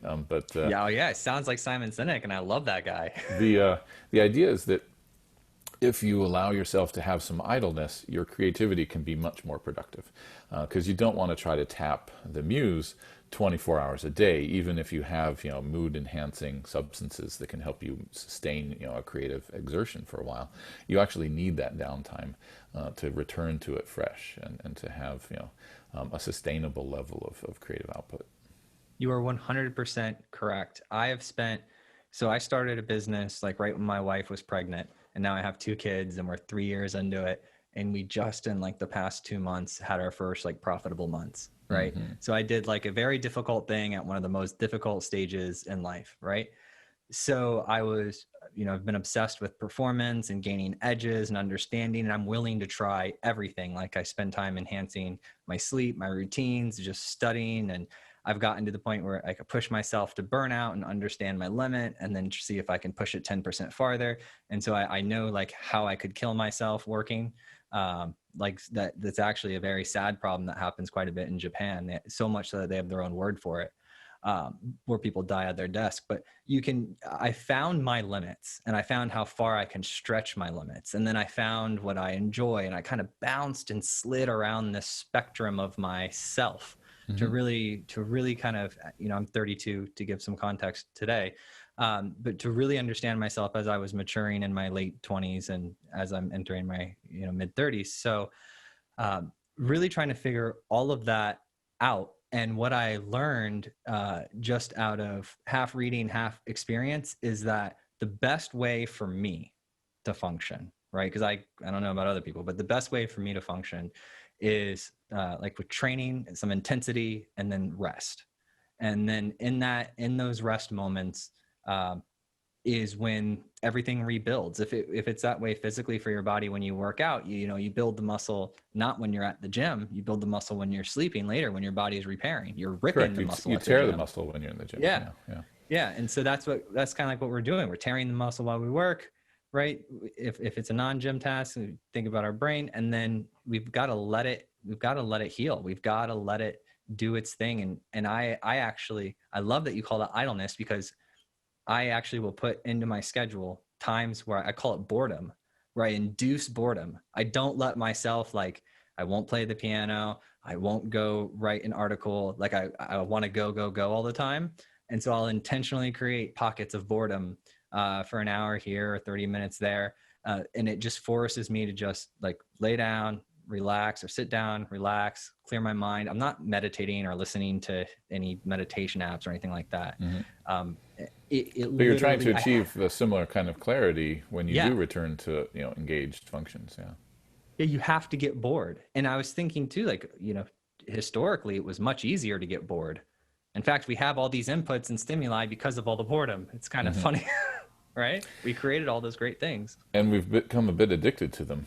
Yeah, it sounds like Simon Sinek, and I love that guy. The idea is that if you allow yourself to have some idleness, your creativity can be much more productive, because you don't want to try to tap the muse 24 hours a day, even if you have, mood-enhancing substances that can help you sustain, a creative exertion for a while. You actually need that downtime to return to it fresh and to have, a sustainable level of creative output. You are 100% correct. So I started a business like right when my wife was pregnant, and now I have 2 kids and we're 3 years into it. And we just in like the past 2 months had our first like profitable months, right? Mm-hmm. So I did like a very difficult thing at one of the most difficult stages in life, right? So I was, I've been obsessed with performance and gaining edges and understanding, and I'm willing to try everything. Like I spend time enhancing my sleep, my routines, just studying, and I've gotten to the point where I could push myself to burnout and understand my limit and then see if I can push it 10% farther. And so I know like how I could kill myself working. Like that's actually a very sad problem that happens quite a bit in Japan, so much so that they have their own word for it, where people die at their desk. But I found my limits, and I found how far I can stretch my limits. And then I found what I enjoy, and I kind of bounced and slid around this spectrum of myself. Mm-hmm. to really kind of, I'm 32 to give some context today, but to really understand myself as I was maturing in my late 20s and as I'm entering my, mid 30s. So really trying to figure all of that out. And what I learned just out of half reading, half experience is that the best way for me to function, right? Because I don't know about other people, but the best way for me to function is like with training and some intensity and then rest. And then in those rest moments is when everything rebuilds. If it's that way physically for your body, when you work out, you build the muscle, not when you're at the gym, you build the muscle when you're sleeping later, when your body is repairing. You're ripping the muscle. You tear the muscle when you're in the gym. Yeah. And so that's kind of like what we're doing. We're tearing the muscle while we work. Right. If it's a non-gym task, we think about our brain, and then we've got to let it heal. We've got to let it do its thing. And I love that you call that idleness, because I actually will put into my schedule times where I call it boredom, where I induce boredom. I don't let myself, like, I won't play the piano. I won't go write an article. Like I want to go all the time. And so I'll intentionally create pockets of boredom for an hour here or 30 minutes there. And it just forces me to just like lay down, relax, or sit down, relax, clear my mind. I'm not meditating or listening to any meditation apps or anything like that. Mm-hmm. But you're trying to achieve a similar kind of clarity when you do return to, engaged functions. Yeah, you have to get bored. And I was thinking too, like, historically it was much easier to get bored. In fact, we have all these inputs and stimuli because of all the boredom. It's kind of funny, right? We created all those great things. And we've become a bit addicted to them.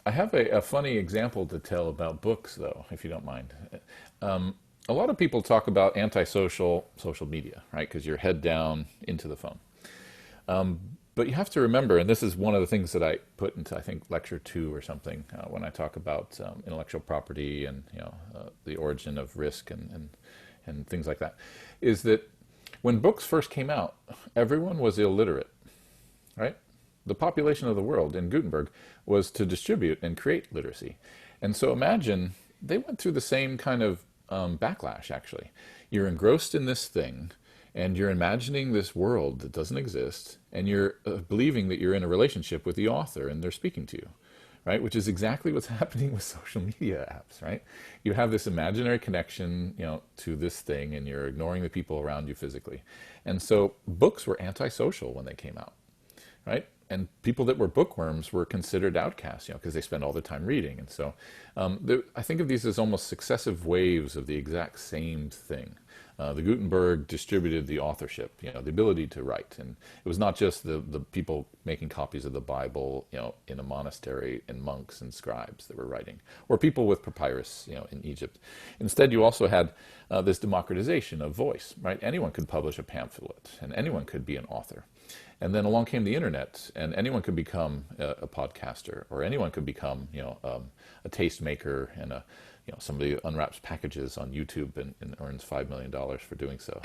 I have a funny example to tell about books, though, if you don't mind. A lot of people talk about antisocial social media, right? Because you're head down into the phone. But you have to remember, and this is one of the things that I put into, I think, lecture 2 or something, when I talk about intellectual property and the origin of risk and things like that, is that when books first came out, everyone was illiterate, right? The population of the world in Gutenberg was to distribute and create literacy. And so imagine they went through the same kind of backlash, actually. You're engrossed in this thing, and you're imagining this world that doesn't exist, and you're believing that you're in a relationship with the author and they're speaking to you, right? Which is exactly what's happening with social media apps, right? You have this imaginary connection, to this thing, and you're ignoring the people around you physically. And so books were antisocial when they came out, right? And people that were bookworms were considered outcasts, because they spend all their time reading. And so I think of these as almost successive waves of the exact same thing. The Gutenberg distributed the authorship, the ability to write. And it was not just the people making copies of the Bible, in a monastery, and monks and scribes that were writing, or people with papyrus, in Egypt. Instead, you also had this democratization of voice, right? Anyone could publish a pamphlet, and anyone could be an author. And then along came the internet, and anyone could become a podcaster, or anyone could become, a tastemaker, and somebody unwraps packages on YouTube and earns $5 million for doing so.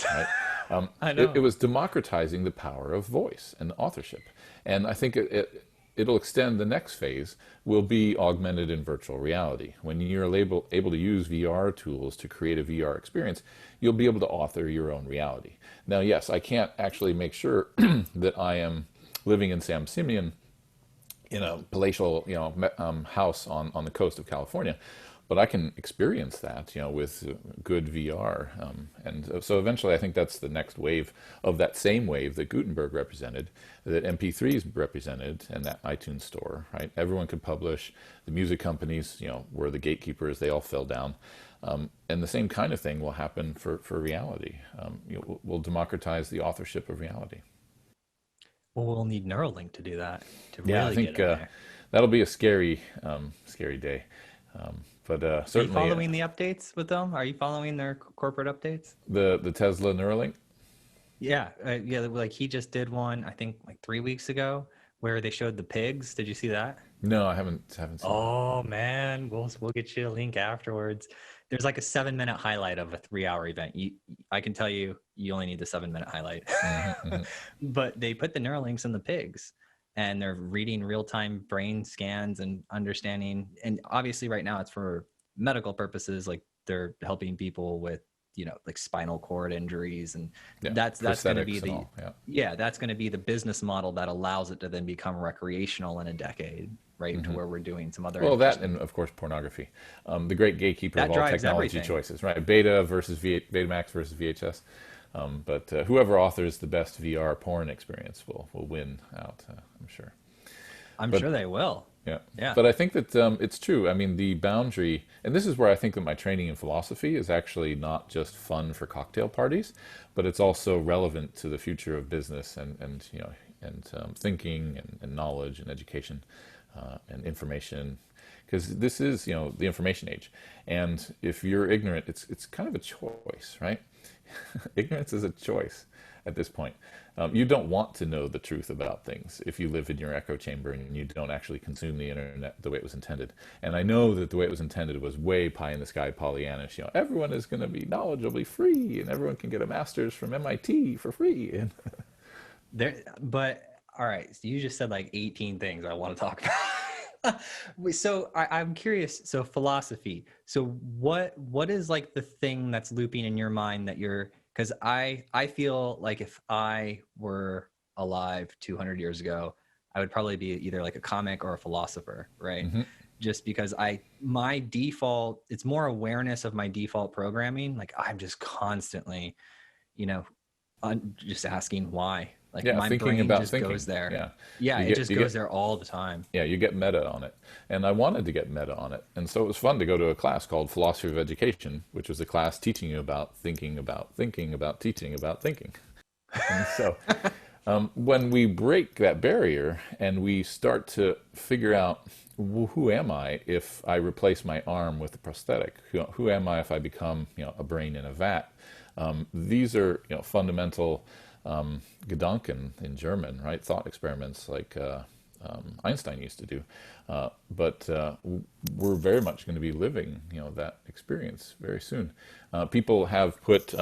Right? I know. It was democratizing the power of voice and authorship. And I think it'll extend. The next phase will be augmented and virtual reality. When you're able to use VR tools to create a VR experience, you'll be able to author your own reality. Now, yes, I can't actually make sure that I am living in San Simeon in a palatial, house on the coast of California, but I can experience that, with good VR. And so eventually, I think that's the next wave of that same wave that Gutenberg represented, that MP3s represented, and that iTunes store, right? Everyone could publish. The music companies, were the gatekeepers. They all fell down. And the same kind of thing will happen for reality. We'll democratize the authorship of reality. Well, we'll need Neuralink to do that. I think that'll be a scary day. But certainly, are you following the updates with them? Are you following their corporate updates? The Tesla Neuralink? Yeah, like he just did one, I think like 3 weeks ago, where they showed the pigs. Did you see that? No, I haven't seen Oh man, we'll get you a link afterwards. There's like a 7-minute highlight of a 3-hour event. I can tell you only need the 7-minute highlight. Mm-hmm. But they put the Neuralinks in the pigs, and they're reading real-time brain scans and understanding. And obviously right now it's for medical purposes, like they're helping people with, like spinal cord injuries, and that's going to be that's going to be the business model that allows it to then become recreational in a decade, right? Mm-hmm. To where we're doing some other. Well, that and of course pornography, the great gatekeeper of all technology choices, right? Betamax versus VHS. But whoever authors the best VR porn experience will win out, I'm sure. I'm sure they will. Yeah. But I think that it's true. I mean, the boundary, and this is where I think that my training in philosophy is actually not just fun for cocktail parties, but it's also relevant to the future of business and thinking and knowledge and education and information. Because this is, the information age. And if you're ignorant, it's kind of a choice, right? Ignorance is a choice at this point. You don't want to know the truth about things if you live in your echo chamber and you don't actually consume the internet the way it was intended. And I know that the way it was intended was way pie in the sky Pollyannish. Everyone is going to be knowledgeably free, and everyone can get a master's from MIT for free. And but all right, so you just said like 18 things I want to talk about. So I'm curious. So philosophy. So what is like the thing that's looping in your mind that you're, because I feel like if I were alive 200 years ago, I would probably be either like a comic or a philosopher, right? Mm-hmm. Just because my default, it's more awareness of my default programming. Like I'm just constantly, just asking why. Like my brain just goes there. It just goes there all the time. Yeah, you get meta on it. And I wanted to get meta on it. And so it was fun to go to a class called Philosophy of Education, which was a class teaching you about thinking about thinking about teaching about thinking. And so when we break that barrier and we start to figure out, who am I if I replace my arm with a prosthetic? Who am I if I become a brain in a vat? These are fundamental Gedanken in German, right? Thought experiments like Einstein used to do. But we're very much going to be living, that experience very soon. People have put,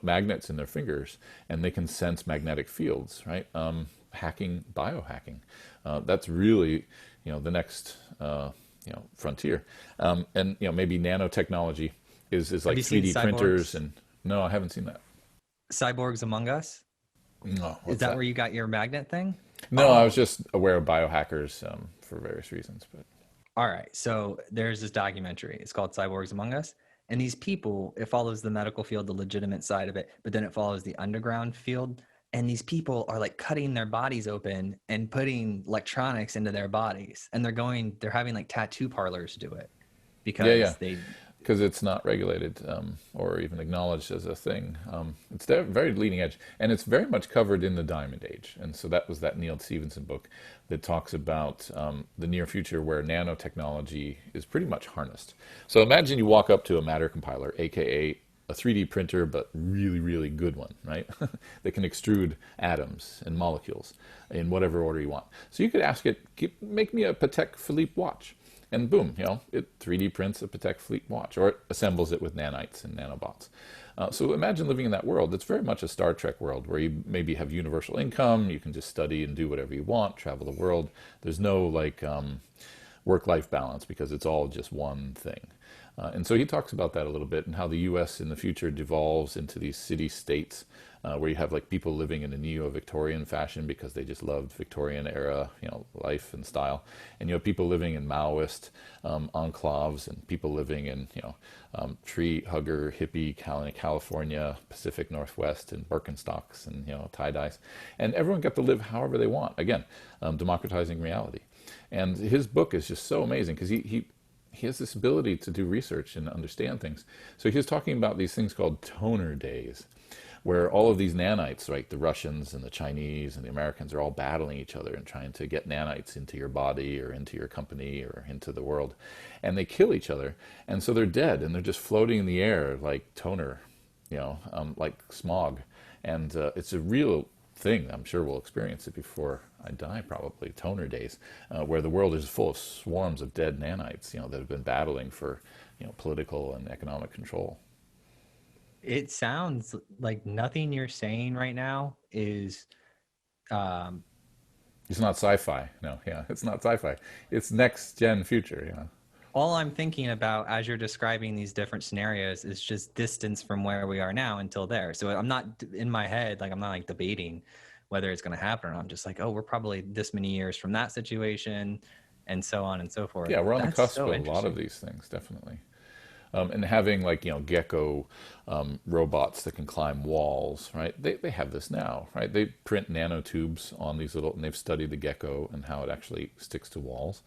magnets in their fingers, and they can sense magnetic fields, right? Biohacking. That's really, the next, frontier. And maybe nanotechnology is like 3D printers. And no, I haven't seen that. Cyborgs Among Us? No. Is that where you got your magnet thing? No, I was just aware of biohackers for various reasons. But all right, so there's this documentary. It's called Cyborgs Among Us. And these people, it follows the medical field, the legitimate side of it, but then it follows the underground field. And these people are like cutting their bodies open and putting electronics into their bodies. And they're having like tattoo parlors do it because because it's not regulated or even acknowledged as a thing. It's very leading edge, and it's very much covered in the Diamond Age. And so that was that Neil Stephenson book that talks about the near future where nanotechnology is pretty much harnessed. So imagine you walk up to a matter compiler, aka a 3D printer, but really, really good one, right? That can extrude atoms and molecules in whatever order you want. So you could ask it, make me a Patek Philippe watch. and boom, it 3D prints a Patek Philippe watch, or it assembles it with nanites and nanobots. So imagine living in that world. It's very much a Star Trek world where you maybe have universal income, you can just study and do whatever you want, travel the world. There's no work-life balance because it's all just one thing. And so he talks about that a little bit and how the U.S. in the future devolves into these city-states where you have people living in a neo-Victorian fashion because they just loved Victorian era, life and style. And you have people living in Maoist enclaves and people living in, tree hugger, hippie, California, Pacific Northwest, and Birkenstocks and, tie-dyes. And everyone got to live however they want. Again, democratizing reality. And his book is just so amazing because he has this ability to do research and understand things. So he was talking about these things called toner days, where all of these nanites, right, the Russians and the Chinese and the Americans are all battling each other and trying to get nanites into your body or into your company or into the world. And they kill each other. And so they're dead and they're just floating in the air like toner, like smog. And it's a real thing. I'm sure we'll experience it before I die, probably, toner days, where the world is full of swarms of dead nanites, that have been battling for, political and economic control. It sounds like nothing you're saying right now is It's not sci-fi. No, yeah, it's not sci-fi. It's next gen future. Yeah. all I'm thinking about as you're describing these different scenarios is just distance from where we are now until there. So I'm not in my head, I'm not debating whether it's going to happen or not. I'm just oh, we're probably this many years from that situation and so on and so forth. Yeah, we're on the cusp of a lot of these things, definitely. And having gecko robots that can climb walls, right? They have this now, right? They print nanotubes on these and they've studied the gecko and how it actually sticks to walls.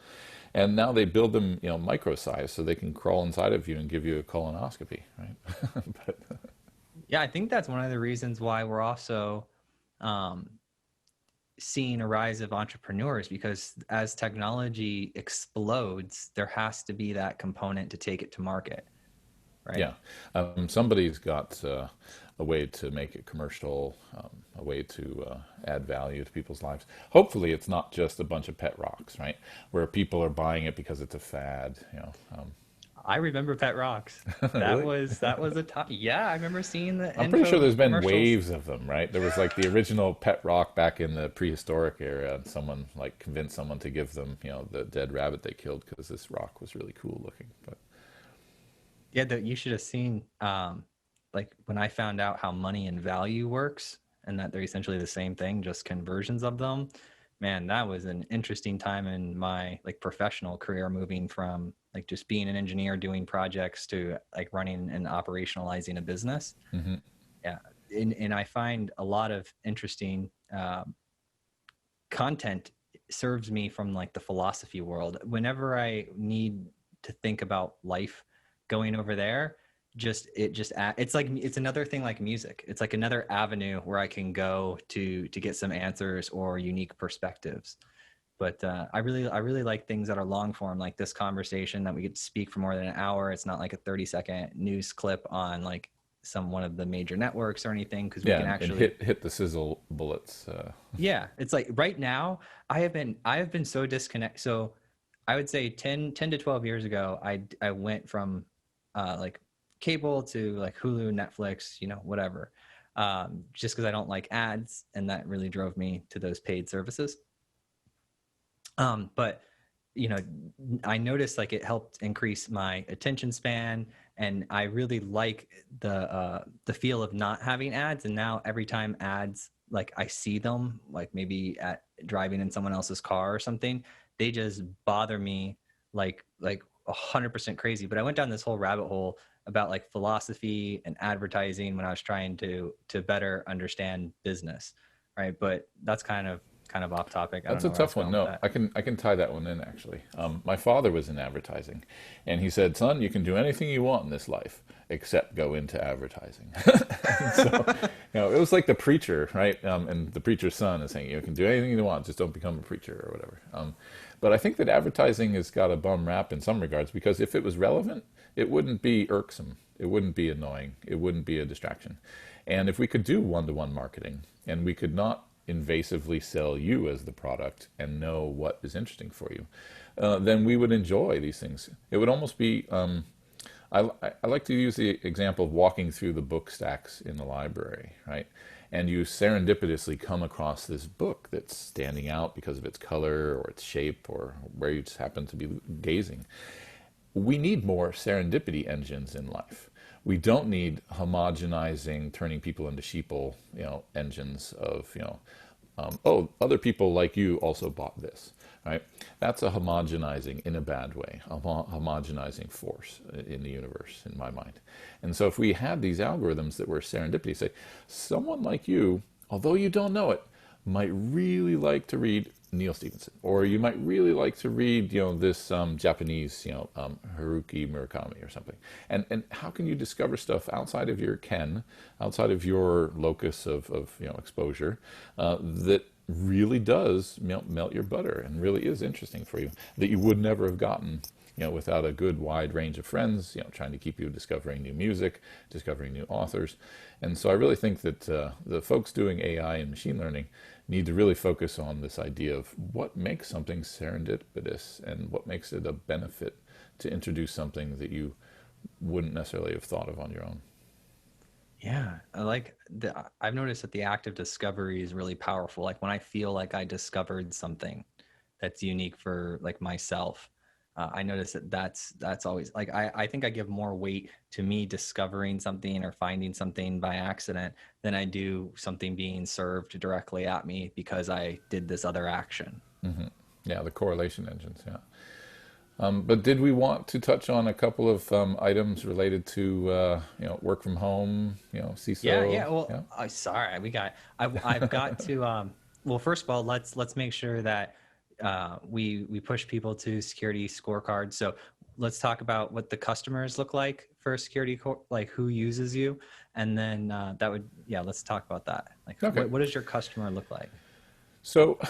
And now they build them, micro size so they can crawl inside of you and give you a colonoscopy, right? Yeah, I think that's one of the reasons why we're also seeing a rise of entrepreneurs, because as technology explodes, there has to be that component to take it to market. Right. Yeah. Somebody's got a way to make it commercial, a way to add value to people's lives. Hopefully it's not just a bunch of pet rocks, right? Where people are buying it because it's a fad, I remember Pet Rocks. That Really? was a top. Yeah, I remember seeing the. I'm pretty sure there's been commercials. waves of them, right? There was the original pet rock back in the prehistoric era, and someone convinced someone to give them, the dead rabbit they killed because this rock was really cool looking. But Yeah, you should have seen when I found out how money and value works and that they're essentially the same thing, just conversions of them. Man, that was an interesting time in my professional career, moving from just being an engineer doing projects to running and operationalizing a business. mm-hmm. Yeah. And I find a lot of interesting content serves me from the philosophy world. Whenever I need to think about life, going over there, it's another thing like music. It's another avenue where I can go to get some answers or unique perspectives. But I really like things that are long form, like this conversation that we get to speak for more than an hour. It's not like a 30-second news clip on one of the major networks or anything, because we can actually and hit the sizzle bullets. Yeah, it's right now I have been so disconnected. So I would say 10 to 12 years ago, I went from cable to Hulu, Netflix, whatever, just because I don't like ads, and that really drove me to those paid services. But I noticed it helped increase my attention span, and I really like the feel of not having ads. And now every time ads, I see them, maybe at driving in someone else's car or something, they just bother me like 100% crazy. But I went down this whole rabbit hole about philosophy and advertising when I was trying to better understand business, right? But that's kind of off topic. That's a tough one. No, I can tie that one in actually. My father was in advertising, and he said, "Son, you can do anything you want in this life except go into advertising." So, it was like the preacher, right? And the preacher's son is saying, "You can do anything you want, just don't become a preacher or whatever." But I think that advertising has got a bum rap in some regards, because if it was relevant, it wouldn't be irksome, it wouldn't be annoying, it wouldn't be a distraction. And if we could do one-to-one marketing, and we could not invasively sell you as the product and know what is interesting for you, then we would enjoy these things. It would almost be, I like to use the example of walking through the book stacks in the library, right? And you serendipitously come across this book that's standing out because of its color or its shape or where you just happen to be gazing. We need more serendipity engines in life. We don't need homogenizing, turning people into sheeple, engines of, oh, other people like you also bought this, right? That's a homogenizing in a bad way, a homogenizing force in the universe, in my mind. And so if we had these algorithms that were serendipity, say, someone like you, although you don't know it, might really like to read Neil Stephenson, or you might really like to read, this Japanese, Haruki Murakami or something. And how can you discover stuff outside of your ken, outside of your locus of exposure, that really does melt your butter and really is interesting for you, that you would never have gotten, without a good wide range of friends, trying to keep you discovering new music, discovering new authors. And so I really think that the folks doing AI and machine learning need to really focus on this idea of what makes something serendipitous and what makes it a benefit to introduce something that you wouldn't necessarily have thought of on your own. Yeah, I've noticed that the act of discovery is really powerful. Like when I feel like I discovered something that's unique for like myself, I notice that's always like, I think I give more weight to me discovering something or finding something by accident than I do something being served directly at me because I did this other action. Mm-hmm. Yeah, the correlation engines, yeah. But did we want to touch on a couple of items related to work from home, CISO? Yeah. Well, sorry, I've got to. Well, first of all, let's make sure that we push people to Security Scorecard. So let's talk about what the customers look like for like who uses you, and then let's talk about that. Like, okay. What does your customer look like? So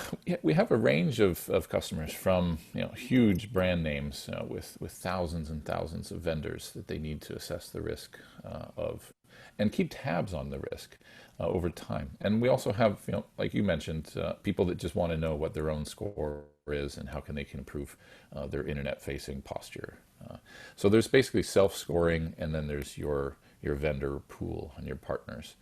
we have a range of customers from huge brand names with thousands and thousands of vendors that they need to assess the risk of and keep tabs on the risk over time. And we also have, like you mentioned, people that just want to know what their own score is and how can they improve their internet-facing posture. So there's basically self-scoring, and then there's your vendor pool and your partners.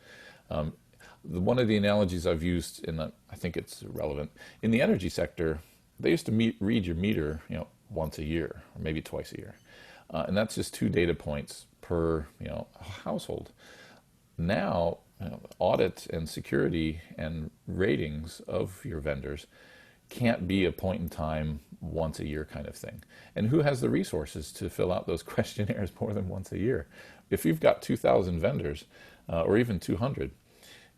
One of the analogies I've used I think it's relevant, in the energy sector, they used to read your meter, once a year or maybe twice a year. And that's just 2 data points per, household. Now, audit and security and ratings of your vendors can't be a point in time, once a year kind of thing. And who has the resources to fill out those questionnaires more than once a year? If you've got 2,000 vendors, or even 200,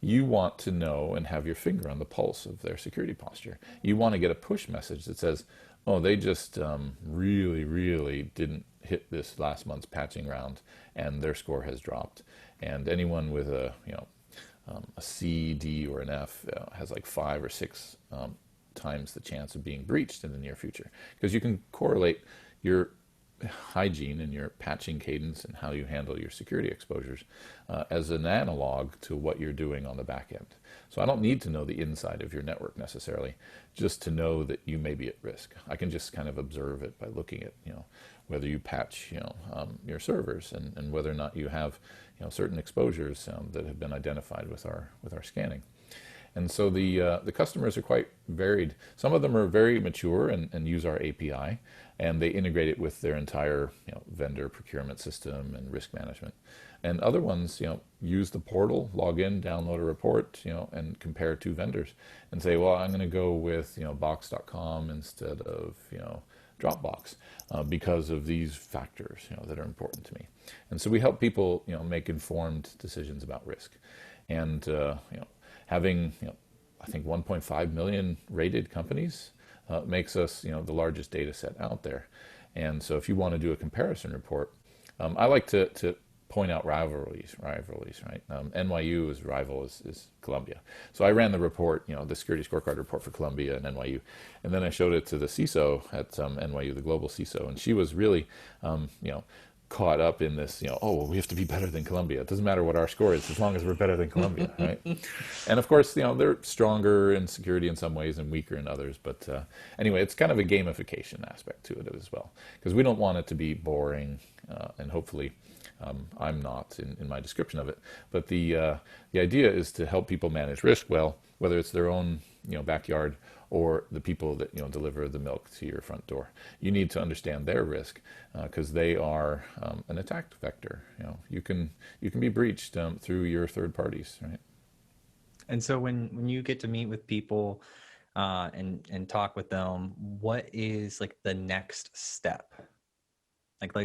you want to know and have your finger on the pulse of their security posture. You want to get a push message that says, oh, they just really, really didn't hit this last month's patching round and their score has dropped. And anyone with a C, D, or an F has like 5 or 6 times the chance of being breached in the near future. Because you can correlate your hygiene and your patching cadence and how you handle your security exposures as an analog to what you're doing on the back end. So I don't need to know the inside of your network necessarily, just to know that you may be at risk. I can just kind of observe it by looking at whether you patch your servers and whether or not you have certain exposures that have been identified with our scanning. And so the customers are quite varied. Some of them are very mature and use our API, and they integrate it with their entire vendor procurement system and risk management. And other ones use the portal, log in, download a report, and compare 2 vendors and say, well, I'm going to go with box.com instead of Dropbox because of these factors that are important to me. And so we help people make informed decisions about risk. And having, I think 1.5 million rated companies makes us, the largest data set out there. And so if you want to do a comparison report, I like to point out rivalries, right? NYU's rival is Columbia. So I ran the report, the Security Scorecard report for Columbia and NYU. And then I showed it to the CISO at NYU, the global CISO. And she was really, caught up in this, oh, well, we have to be better than Colombia. It doesn't matter what our score is as long as we're better than Colombia, right? And of course, they're stronger in security in some ways and weaker in others. But anyway, it's kind of a gamification aspect to it as well, because we don't want it to be boring, and hopefully I'm not in my description of it. But the idea is to help people manage risk well, whether it's their own backyard or the people that deliver the milk to your front door. You need to understand their risk, because they are an attack vector. You can be breached through your third parties, right? And so when you get to meet with people and talk with them, what is like the next step?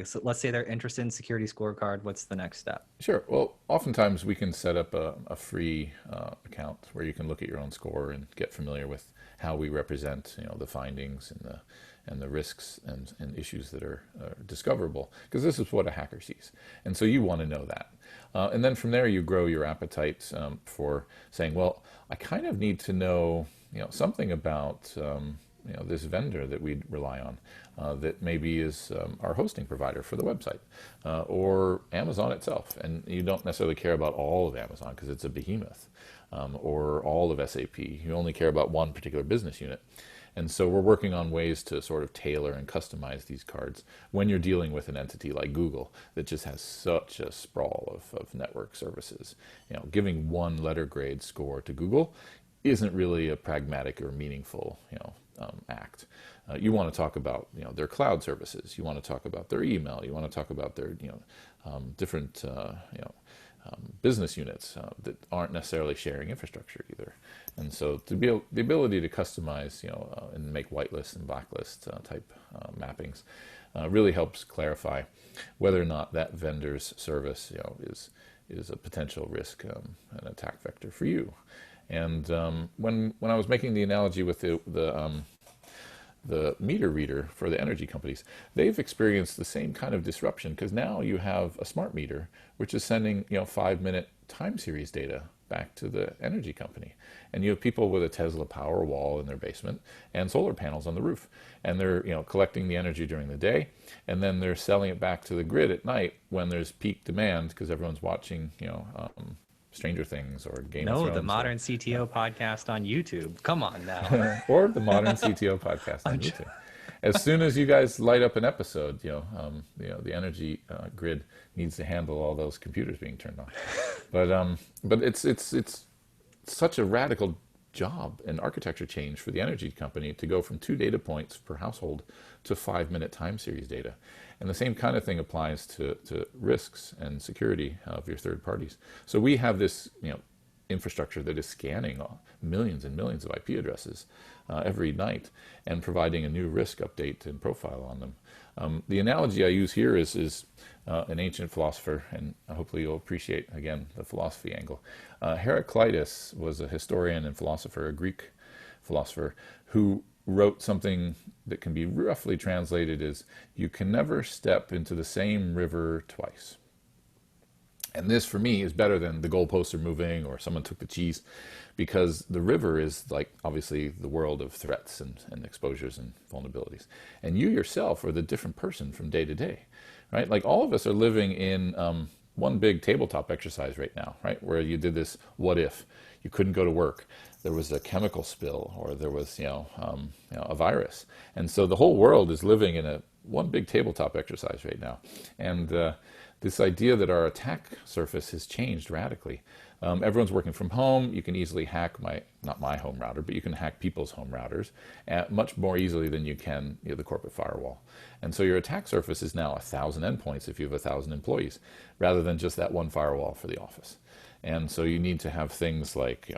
So let's say they're interested in Security Scorecard. What's the next step? Sure. Well, oftentimes we can set up a free account where you can look at your own score and get familiar with how we represent, the findings and the risks and issues that are discoverable, because this is what a hacker sees, and so you want to know that. And then from there, you grow your appetite for saying, well, I kind of need to know, something about this vendor that we rely on, that maybe is our hosting provider for the website, or Amazon itself. And you don't necessarily care about all of Amazon because it's a behemoth, or all of SAP. You only care about one particular business unit. And so we're working on ways to sort of tailor and customize these cards when you're dealing with an entity like Google that just has such a sprawl of network services. Giving one letter grade score to Google isn't really a pragmatic or meaningful act. You want to talk about their cloud services. You want to talk about their email. You want to talk about their different business units that aren't necessarily sharing infrastructure either. And so the ability to customize and make whitelist and blacklist type mappings really helps clarify whether or not that vendor's service is a potential risk, an attack vector for you. And when I was making the analogy with the meter reader for the energy companies, they've experienced the same kind of disruption, because now you have a smart meter which is sending 5-minute time series data back to the energy company, and you have people with a Tesla power wall in their basement and solar panels on the roof, and they're collecting the energy during the day, and then they're selling it back to the grid at night when there's peak demand because everyone's watching Stranger Things or Game of Thrones. No, the Modern CTO podcast on YouTube. Come on now. Or the Modern CTO podcast on YouTube. As soon as you guys light up an episode, the energy grid needs to handle all those computers being turned on. But it's such a radical job and architecture change for the energy company to go from 2 data points per household to 5-minute time series data. And the same kind of thing applies to risks and security of your third parties. So we have this infrastructure that is scanning millions and millions of IP addresses every night and providing a new risk update and profile on them. The analogy I use here is an ancient philosopher, and hopefully you'll appreciate, again, the philosophy angle. Heraclitus was a historian and philosopher, a Greek philosopher, who wrote something that can be roughly translated as, you can never step into the same river twice. And this, for me, is better than the goalposts are moving or someone took the cheese, because the river is like, obviously, the world of threats and exposures and vulnerabilities. And you yourself are the different person from day to day, right? Like all of us are living in one big tabletop exercise right now, right? Where you did this, what if? You couldn't go to work. There was a chemical spill, or there was, a virus. And so the whole world is living in one big tabletop exercise right now. And this idea that our attack surface has changed radically. Everyone's working from home. You can easily hack not my home router, but you can hack people's home routers much more easily than you can the corporate firewall. And so your attack surface is now 1,000 endpoints if you have 1,000 employees, rather than just that one firewall for the office. And so you need to have things like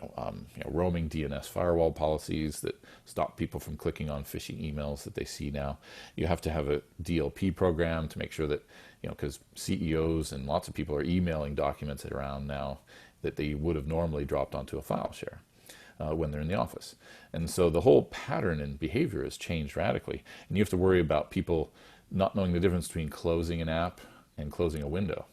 roaming DNS firewall policies that stop people from clicking on phishing emails that they see now. You have to have a DLP program to make sure that, because CEOs and lots of people are emailing documents around now that they would have normally dropped onto a file share when they're in the office. And so the whole pattern and behavior has changed radically. And you have to worry about people not knowing the difference between closing an app and closing a window.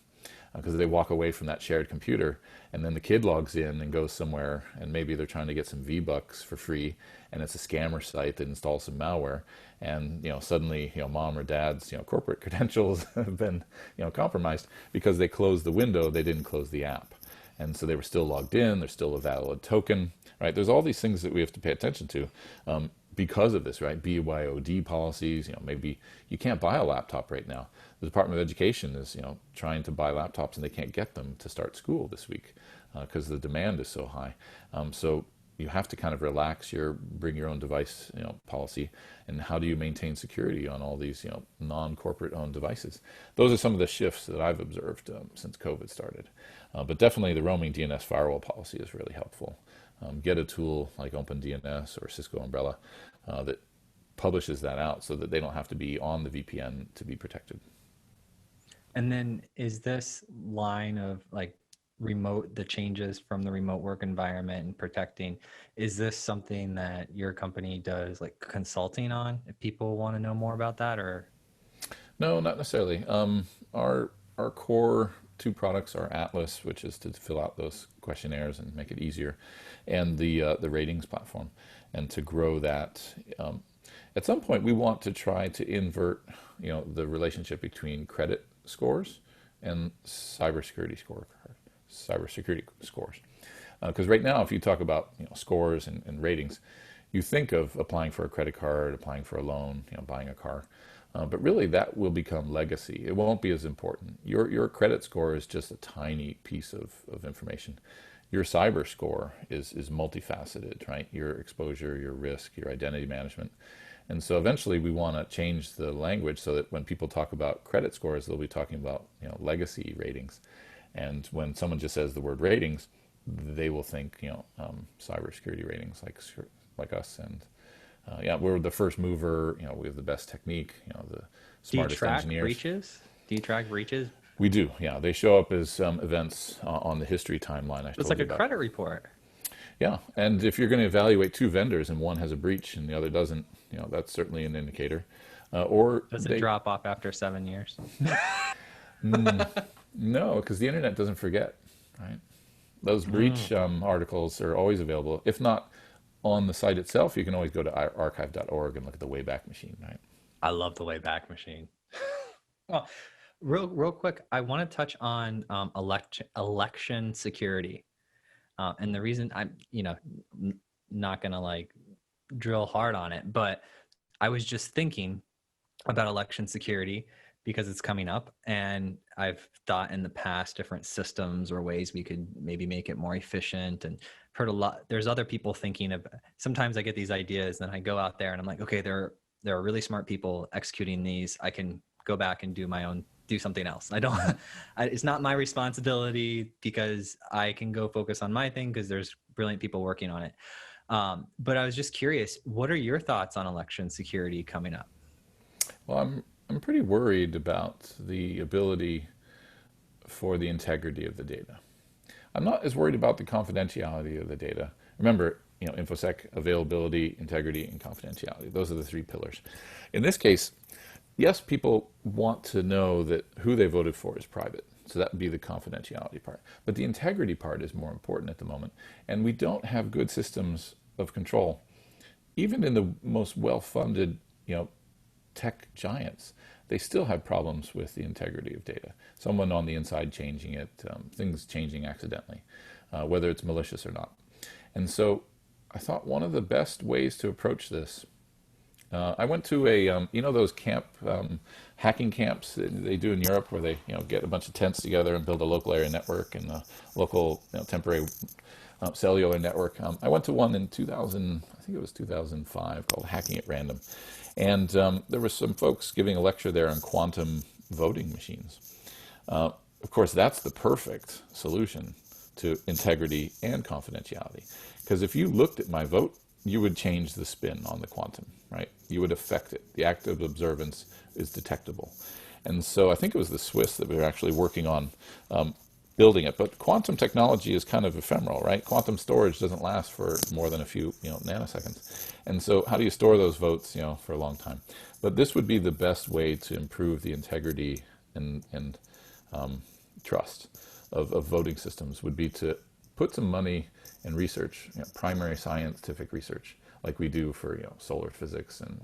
because they walk away from that shared computer, and then the kid logs in and goes somewhere, and maybe they're trying to get some V-Bucks for free, and it's a scammer site that installs some malware, and suddenly mom or dad's corporate credentials have been compromised because they closed the window, they didn't close the app. And so they were still logged in, there's still a valid token, right? There's all these things that we have to pay attention to because of this, right? BYOD policies, maybe you can't buy a laptop right now. The Department of Education is, trying to buy laptops and they can't get them to start school this week because the demand is so high. So you have to kind of relax your bring your own device, policy, and how do you maintain security on all these, non-corporate owned devices? Those are some of the shifts that I've observed since COVID started. But definitely the roaming DNS firewall policy is really helpful. Get a tool like OpenDNS or Cisco Umbrella that publishes that out so that they don't have to be on the VPN to be protected. And then is this line of like the changes from the remote work environment and protecting, is this something that your company does like consulting on if people want to know more about that? Or no, not necessarily. Our core two products are Atlas, which is to fill out those questionnaires and make it easier, and the ratings platform. And to grow that, at some point we want to try to invert the relationship between credit scores and cybersecurity scores. Because right now, if you talk about scores and ratings, you think of applying for a credit card, applying for a loan, buying a car. But really, that will become legacy. It won't be as important. Your credit score is just a tiny piece of information. Your cyber score is multifaceted, right? Your exposure, your risk, your identity management. And so eventually we want to change the language so that when people talk about credit scores, they'll be talking about legacy ratings. And when someone just says the word ratings, they will think cybersecurity ratings like us. And we're the first mover. We have the best technique. The smartest engineers. Do you track breaches? We do. Yeah, they show up as events on the history timeline. It's like a credit report. Yeah, and if you're going to evaluate two vendors and one has a breach and the other doesn't, that's certainly an indicator. Or does it drop off after 7 years? No, because the internet doesn't forget, right? Those breach articles are always available. If not on the site itself, you can always go to archive.org and look at the Wayback Machine, right? I love the Wayback Machine. Well, real quick, I want to touch on election security. And the reason I'm, not going to like drill hard on it, but I was just thinking about election security because it's coming up, and I've thought in the past different systems or ways we could maybe make it more efficient, and heard a lot. There's other people thinking of, sometimes I get these ideas and I go out there and I'm like, okay, there are really smart people executing these. I can go back and do something else. It's not my responsibility because I can go focus on my thing because there's brilliant people working on it. But I was just curious, what are your thoughts on election security coming up? Well, I'm pretty worried about the ability for the integrity of the data. I'm not as worried about the confidentiality of the data. Remember, InfoSec, availability, integrity, and confidentiality. Those are the three pillars. In this case, yes, people want to know that who they voted for is private. So that would be the confidentiality part. But the integrity part is more important at the moment. And we don't have good systems of control. Even in the most well-funded, tech giants, they still have problems with the integrity of data. Someone on the inside changing it, things changing accidentally, whether it's malicious or not. And so I thought one of the best ways to approach this, I went to those hacking camps that they do in Europe where they, get a bunch of tents together and build a local area network and a local, temporary cellular network. I went to one in 2005 called Hacking at Random. And there were some folks giving a lecture there on quantum voting machines. Of course, that's the perfect solution to integrity and confidentiality. Because if you looked at my vote, you would change the spin on the quantum, right? You would affect it. The act of observance is detectable. And so I think it was the Swiss that we were actually working on building it. But quantum technology is kind of ephemeral, right? Quantum storage doesn't last for more than a few nanoseconds. And so how do you store those votes for a long time? But this would be the best way to improve the integrity and trust of voting systems would be to put some money in research, primary scientific research, like we do for solar physics and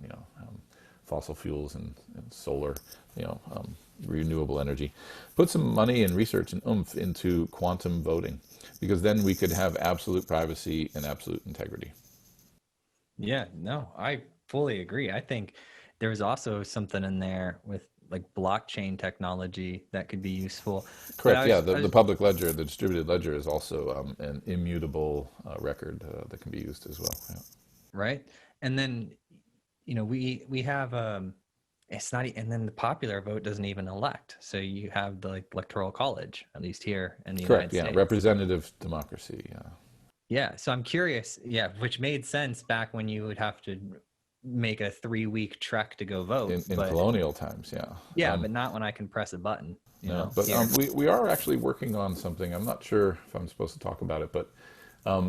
fossil fuels and solar, renewable energy. Put some money and research and oomph into quantum voting, because then we could have absolute privacy and absolute integrity. Yeah, no, I fully agree. I think there's also something in there with like blockchain technology that could be useful. Correct. Yeah, the public ledger, the distributed ledger, is also an immutable record that can be used as well. Yeah. Right. And then, we have it's not, and then the popular vote doesn't even elect. So you have the electoral college, at least here in the Correct. United States. Representative democracy. Yeah. Yeah. So I'm curious. Yeah, which made sense back when you would have to make a 3-week trek to go vote in colonial times. Yeah. Yeah, but not when I can press a button. But we are actually working on something. I'm not sure if I'm supposed to talk about it, but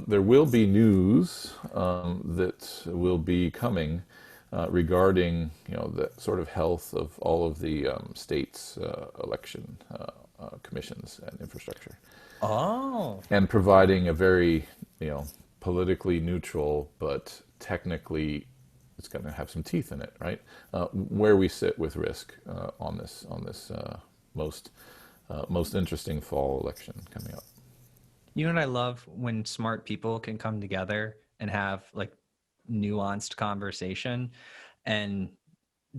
there will be news that will be coming regarding the sort of health of all of the states' election commissions and infrastructure. Oh. And providing a very politically neutral, but technically it's going to have some teeth in it, right? Where we sit with risk on this most interesting fall election coming up. You know what I love? When smart people can come together and have like nuanced conversation and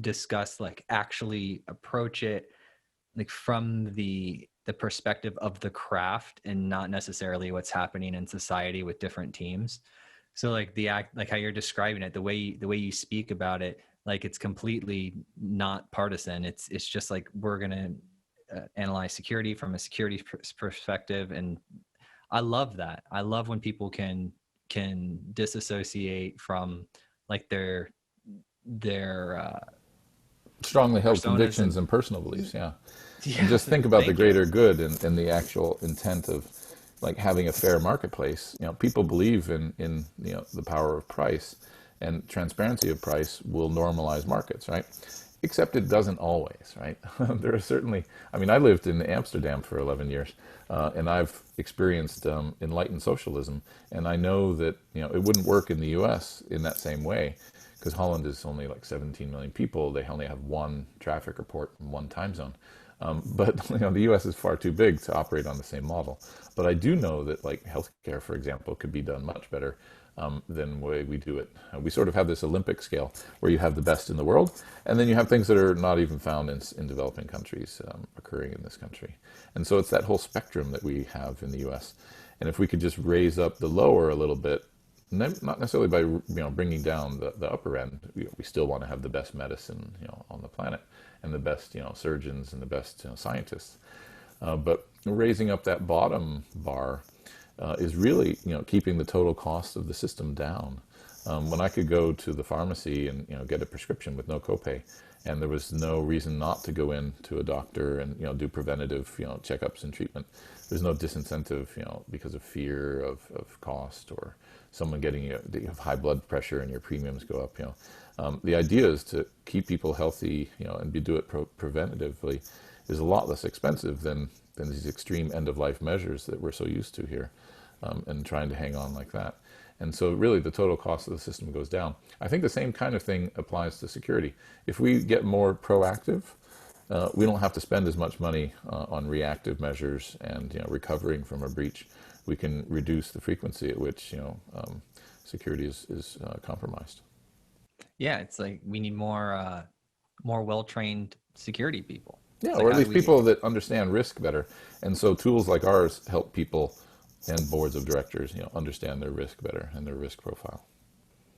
discuss, like actually approach it like from the perspective of the craft and not necessarily what's happening in society with different teams. So like like how you're describing it, the way you speak about it, like it's completely not partisan. It's just like we're gonna analyze security from a security perspective, and I love that. I love when people can disassociate from like their strongly held convictions and personal beliefs. Yeah. And just think about the greater good and the actual intent of like having a fair marketplace. People believe in the power of price, and transparency of price will normalize markets, right? Except it doesn't always, right? There are certainly, I lived in Amsterdam for 11 years, and I've experienced enlightened socialism, and I know that it wouldn't work in the US in that same way, because Holland is only like 17 million people. They only have one traffic report in one time zone. But the U.S. is far too big to operate on the same model. But I do know that like healthcare, for example, could be done much better than the way we do it. We sort of have this Olympic scale where you have the best in the world, and then you have things that are not even found in developing countries occurring in this country. And so it's that whole spectrum that we have in the U.S. And if we could just raise up the lower a little bit, not necessarily by bringing down the upper end, we still want to have the best medicine on the planet, and the best surgeons and the best scientists, but raising up that bottom bar is really keeping the total cost of the system down. When I could go to the pharmacy and get a prescription with no copay, and there was no reason not to go in to a doctor and do preventative checkups and treatment. There's no disincentive because of fear of cost, or someone getting you have high blood pressure and your premiums go up. The idea is to keep people healthy, and do it preventatively, is a lot less expensive than these extreme end-of-life measures that we're so used to here, and trying to hang on like that. And so really the total cost of the system goes down. I think the same kind of thing applies to security. If we get more proactive, we don't have to spend as much money on reactive measures and recovering from a breach. We can reduce the frequency at which security is compromised. Yeah, it's like we need more well-trained security people. Yeah, or at least people that understand risk better. And so tools like ours help people and boards of directors, understand their risk better and their risk profile.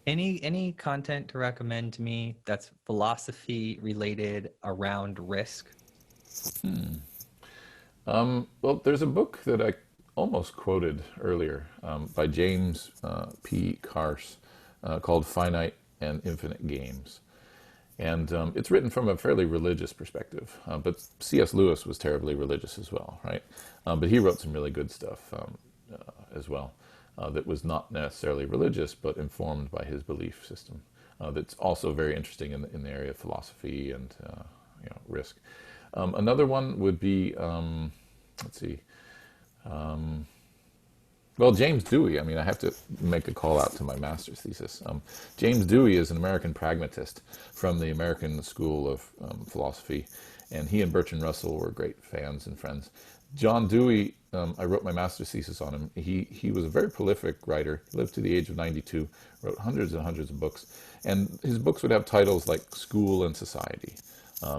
Any content to recommend to me that's philosophy related around risk? Well, there's a book that I almost quoted earlier by James P. Carse called Finite and Infinite Games. And it's written from a fairly religious perspective, but C.S. Lewis was terribly religious as well, right? But he wrote some really good stuff as well that was not necessarily religious, but informed by his belief system. That's also very interesting in the area of philosophy and risk. Another one would be let's see. Well, James Dewey, I mean, I have to make a call out to my master's thesis. James Dewey is an American pragmatist from the American School of Philosophy, and he and Bertrand Russell were great fans and friends. John Dewey, I wrote my master's thesis on him. He was a very prolific writer, lived to the age of 92, wrote hundreds and hundreds of books, and his books would have titles like School and Society,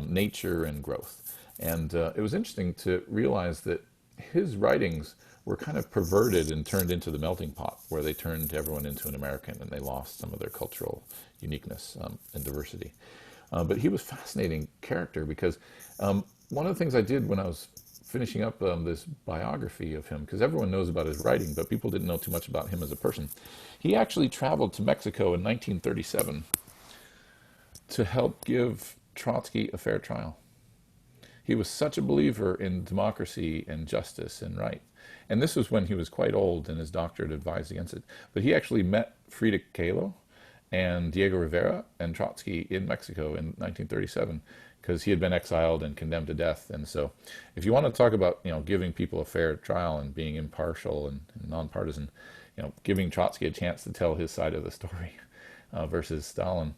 Nature and Growth. And it was interesting to realize that his writings were kind of perverted and turned into the melting pot, where they turned everyone into an American and they lost some of their cultural uniqueness and diversity. But he was a fascinating character because one of the things I did when I was finishing up this biography of him, because everyone knows about his writing, but people didn't know too much about him as a person. He actually traveled to Mexico in 1937 to help give Trotsky a fair trial. He was such a believer in democracy and justice and right. And this was when he was quite old and his doctor had advised against it. But he actually met Frida Kahlo and Diego Rivera and Trotsky in Mexico in 1937 because he had been exiled and condemned to death. And so if you want to talk about, giving people a fair trial and being impartial and nonpartisan, giving Trotsky a chance to tell his side of the story versus Stalin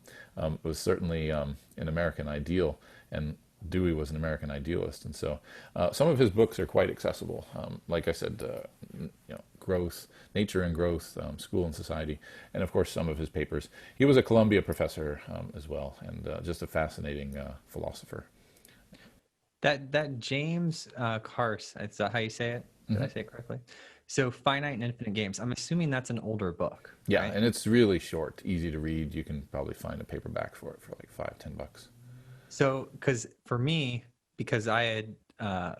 was certainly an American ideal. And Dewey was an American idealist, and so some of his books are quite accessible. Like I said, Growth, Nature and Growth, School and Society, and of course some of his papers. He was a Columbia professor as well, and just a fascinating philosopher. That James Carse, is that how you say it? Did I say it correctly? So Finite and Infinite Games. I'm assuming that's an older book. Yeah, right? And it's really short, easy to read. You can probably find a paperback for it for like $5-10. So, because I had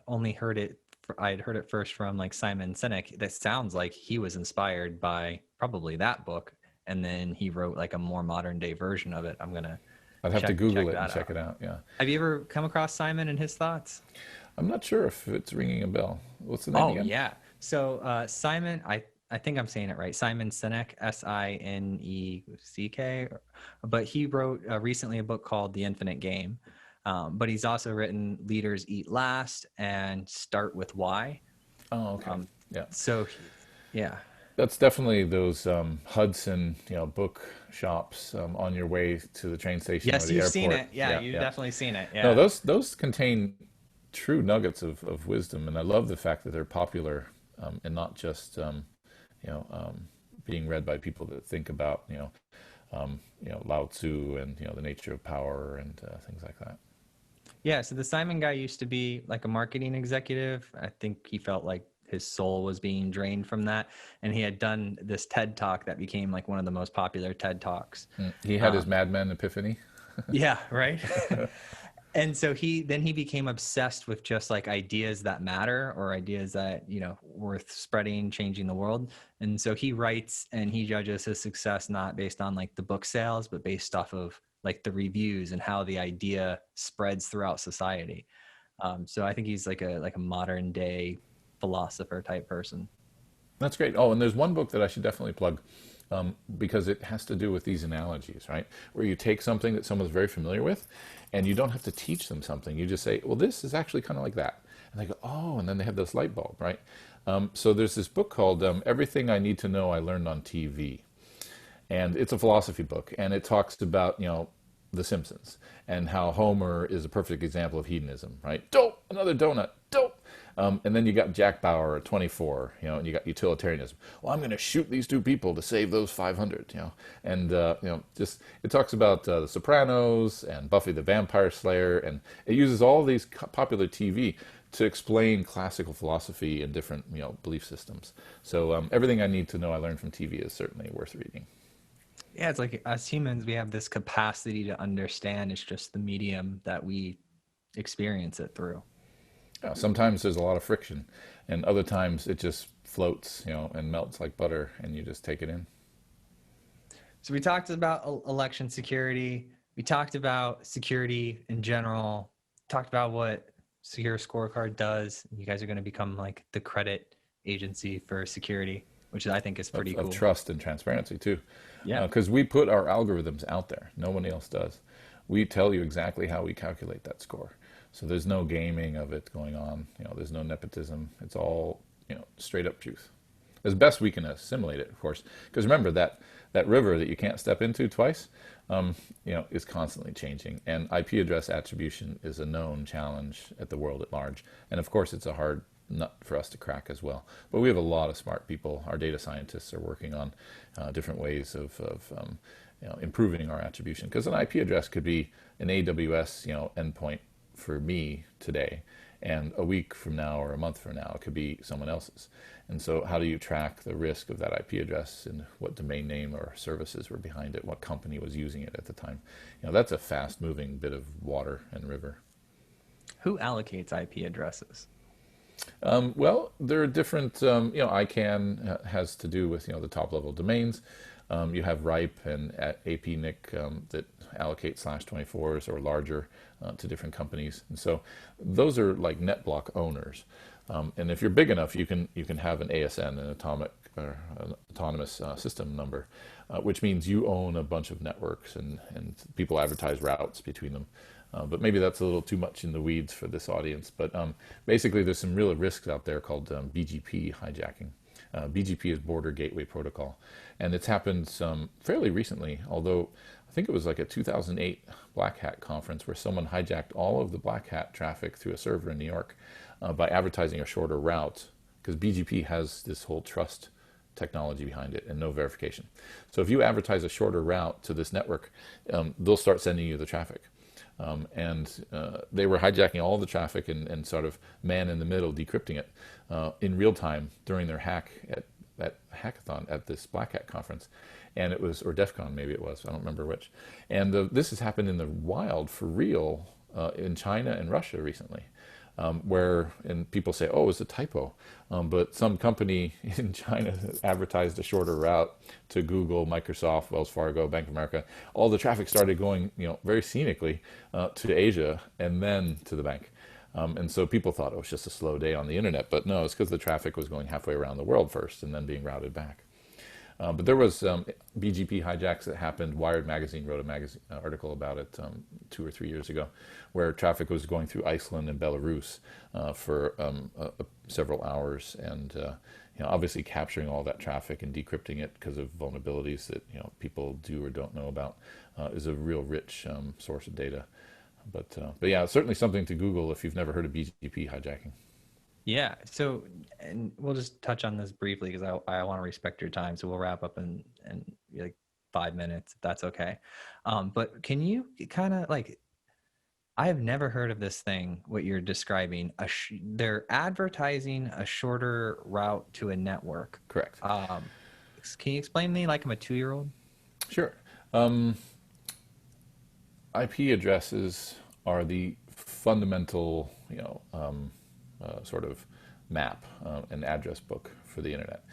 only heard it, I had heard it first from like Simon Sinek. That sounds like he was inspired by probably that book, and then he wrote like a more modern day version of it. I'd have to Google it and check it out. Yeah. Have you ever come across Simon and his thoughts? I'm not sure if it's ringing a bell. What's the name again? Oh yeah. So Simon, I think I'm saying it right. Simon Sinek, Sineck, but he wrote recently a book called The Infinite Game. But he's also written Leaders Eat Last and Start with Why. Oh, okay. Yeah. So, yeah. That's definitely those Hudson, book shops on your way to the train station or Yes, the you've airport. seen it. Yeah, you've definitely seen it. Yeah. No, those contain true nuggets of wisdom, and I love the fact that they're popular and not just being read by people that think about Lao Tzu and the nature of power and things like that. Yeah, so the Simon guy used to be like a marketing executive. I think he felt like his soul was being drained from that, and he had done this TED Talk that became like one of the most popular TED Talks. He had his Mad Men epiphany. Yeah, right. And so he became obsessed with just like ideas that matter, or ideas that, worth spreading, changing the world. And so he writes and he judges his success not based on like the book sales, but based off of like the reviews and how the idea spreads throughout society. So I think he's like a modern day philosopher type person. That's great. Oh, and there's one book that I should definitely plug because it has to do with these analogies, right? Where you take something that someone's very familiar with and you don't have to teach them something. You just say, well, this is actually kind of like that. And they go, oh, and then they have this light bulb, right? So there's this book called Everything I Need to Know I Learned on TV. And it's a philosophy book, and it talks about, The Simpsons and how Homer is a perfect example of hedonism, right? Dope, another donut, dope. And then you got Jack Bauer at 24, and you got utilitarianism. Well, I'm going to shoot these two people to save those 500, And, just it talks about The Sopranos and Buffy the Vampire Slayer, and it uses all these popular TV to explain classical philosophy and different, belief systems. So Everything I Need to Know I Learned from TV is certainly worth reading. Yeah, it's like as humans, we have this capacity to understand. It's just the medium that we experience it through. Yeah, sometimes there's a lot of friction, and other times it just floats, and melts like butter, and you just take it in. So we talked about election security. We talked about security in general. Talked about what SecurityScorecard does. You guys are going to become like the credit agency for security, which I think is pretty cool. Of trust and transparency too. Yeah. Because we put our algorithms out there. No one else does. We tell you exactly how we calculate that score. So there's no gaming of it going on. There's no nepotism. It's all, straight up truth. As best we can assimilate it, of course. Because remember that river that you can't step into twice, is constantly changing. And IP address attribution is a known challenge at the world at large. And of course, it's a hard nut for us to crack as well. But we have a lot of smart people. Our data scientists are working on different ways of improving our attribution. Because an IP address could be an AWS endpoint for me today, and a week from now or a month from now it could be someone else's. And so how do you track the risk of that IP address and what domain name or services were behind it, what company was using it at the time? That's a fast moving bit of water and river. Who allocates IP addresses? Well, there are different, ICANN has to do with, the top level domains. You have RIPE and APNIC that allocate /24s or larger to different companies. And so those are like NetBlock owners. And if you're big enough, you can have an ASN, an autonomous system number, which means you own a bunch of networks and people advertise routes between them. But maybe that's a little too much in the weeds for this audience. But basically, there's some real risks out there called BGP hijacking. BGP is Border Gateway Protocol, and it's happened fairly recently, although I think it was like a 2008 Black Hat conference where someone hijacked all of the Black Hat traffic through a server in New York by advertising a shorter route, because BGP has this whole trust technology behind it and no verification. So if you advertise a shorter route to this network, they'll start sending you the traffic. And they were hijacking all the traffic and sort of man in the middle decrypting it in real time during their hackathon at this Black Hat conference. And it was, or DEF CON maybe it was, I don't remember which. And this has happened in the wild for real in China and Russia recently. And people say, oh, it's a typo. But some company in China advertised a shorter route to Google, Microsoft, Wells Fargo, Bank of America. All the traffic started going, very scenically to Asia and then to the bank. And so people thought, oh, it's just a slow day on the internet. But no, it's because the traffic was going halfway around the world first and then being routed back. But there was BGP hijacks that happened. Wired magazine wrote an article about it 2 or 3 years ago, where traffic was going through Iceland and Belarus for several hours, and obviously capturing all that traffic and decrypting it because of vulnerabilities that people do or don't know about is a real rich source of data. But yeah, it's certainly something to Google if you've never heard of BGP hijacking. Yeah. So, and we'll just touch on this briefly because I want to respect your time. So we'll wrap up in like 5 minutes, if that's okay. But can you kind of I have never heard of this thing, what you're describing. They're advertising a shorter route to a network. Correct. Can you explain to me like I'm a 2-year-old? Sure. IP addresses are the fundamental, sort of map, an address book for the internet.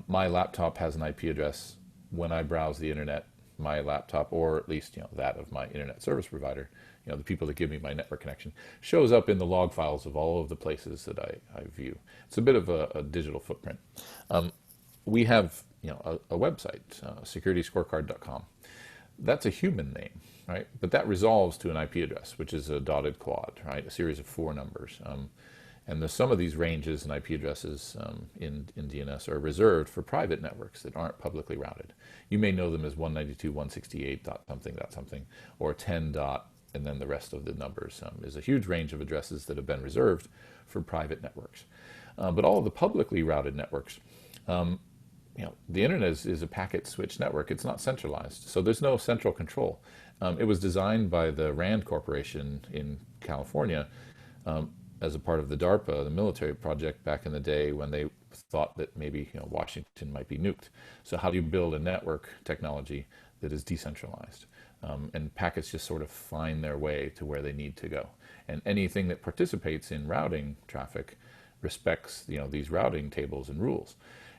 My laptop has an IP address. When I browse the internet, my laptop, or at least that of my internet service provider, the people that give me my network connection, shows up in the log files of all of the places that I view. It's a bit of a digital footprint. We have a website, SecurityScorecard.com. That's a human name, right? But that resolves to an IP address, which is a dotted quad, right? A series of 4 numbers. And some of these ranges and IP addresses in DNS are reserved for private networks that aren't publicly routed. You may know them as 192.168.something, or 10 dot, and then the rest of the numbers. There's a huge range of addresses that have been reserved for private networks. But all of the publicly routed networks, the internet is a packet switch network. It's not centralized, so there's no central control. It was designed by the RAND Corporation in California as a part of the DARPA, the military project back in the day, when they thought that maybe Washington might be nuked. So how do you build a network technology that is decentralized? And packets just sort of find their way to where they need to go. And anything that participates in routing traffic respects these routing tables and rules.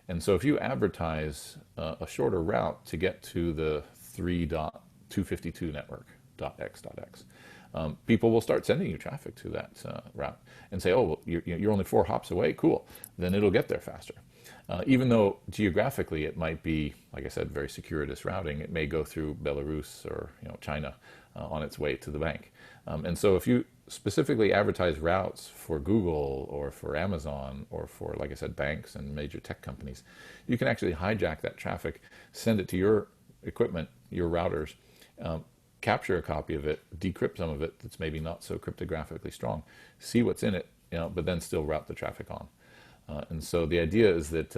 And so if you advertise a shorter route to get to the 3.252 network, .x.x, people will start sending you traffic to that route and say, oh, well, you're only 4 hops away. Cool. Then it'll get there faster. Even though geographically it might be, like I said, very circuitous routing, it may go through Belarus or China, on its way to the bank. And so if you specifically advertise routes for Google or for Amazon or for, like I said, banks and major tech companies, you can actually hijack that traffic, send it to your equipment, your routers, capture a copy of it, decrypt some of it that's maybe not so cryptographically strong, see what's in it, but then still route the traffic on. And so the idea is that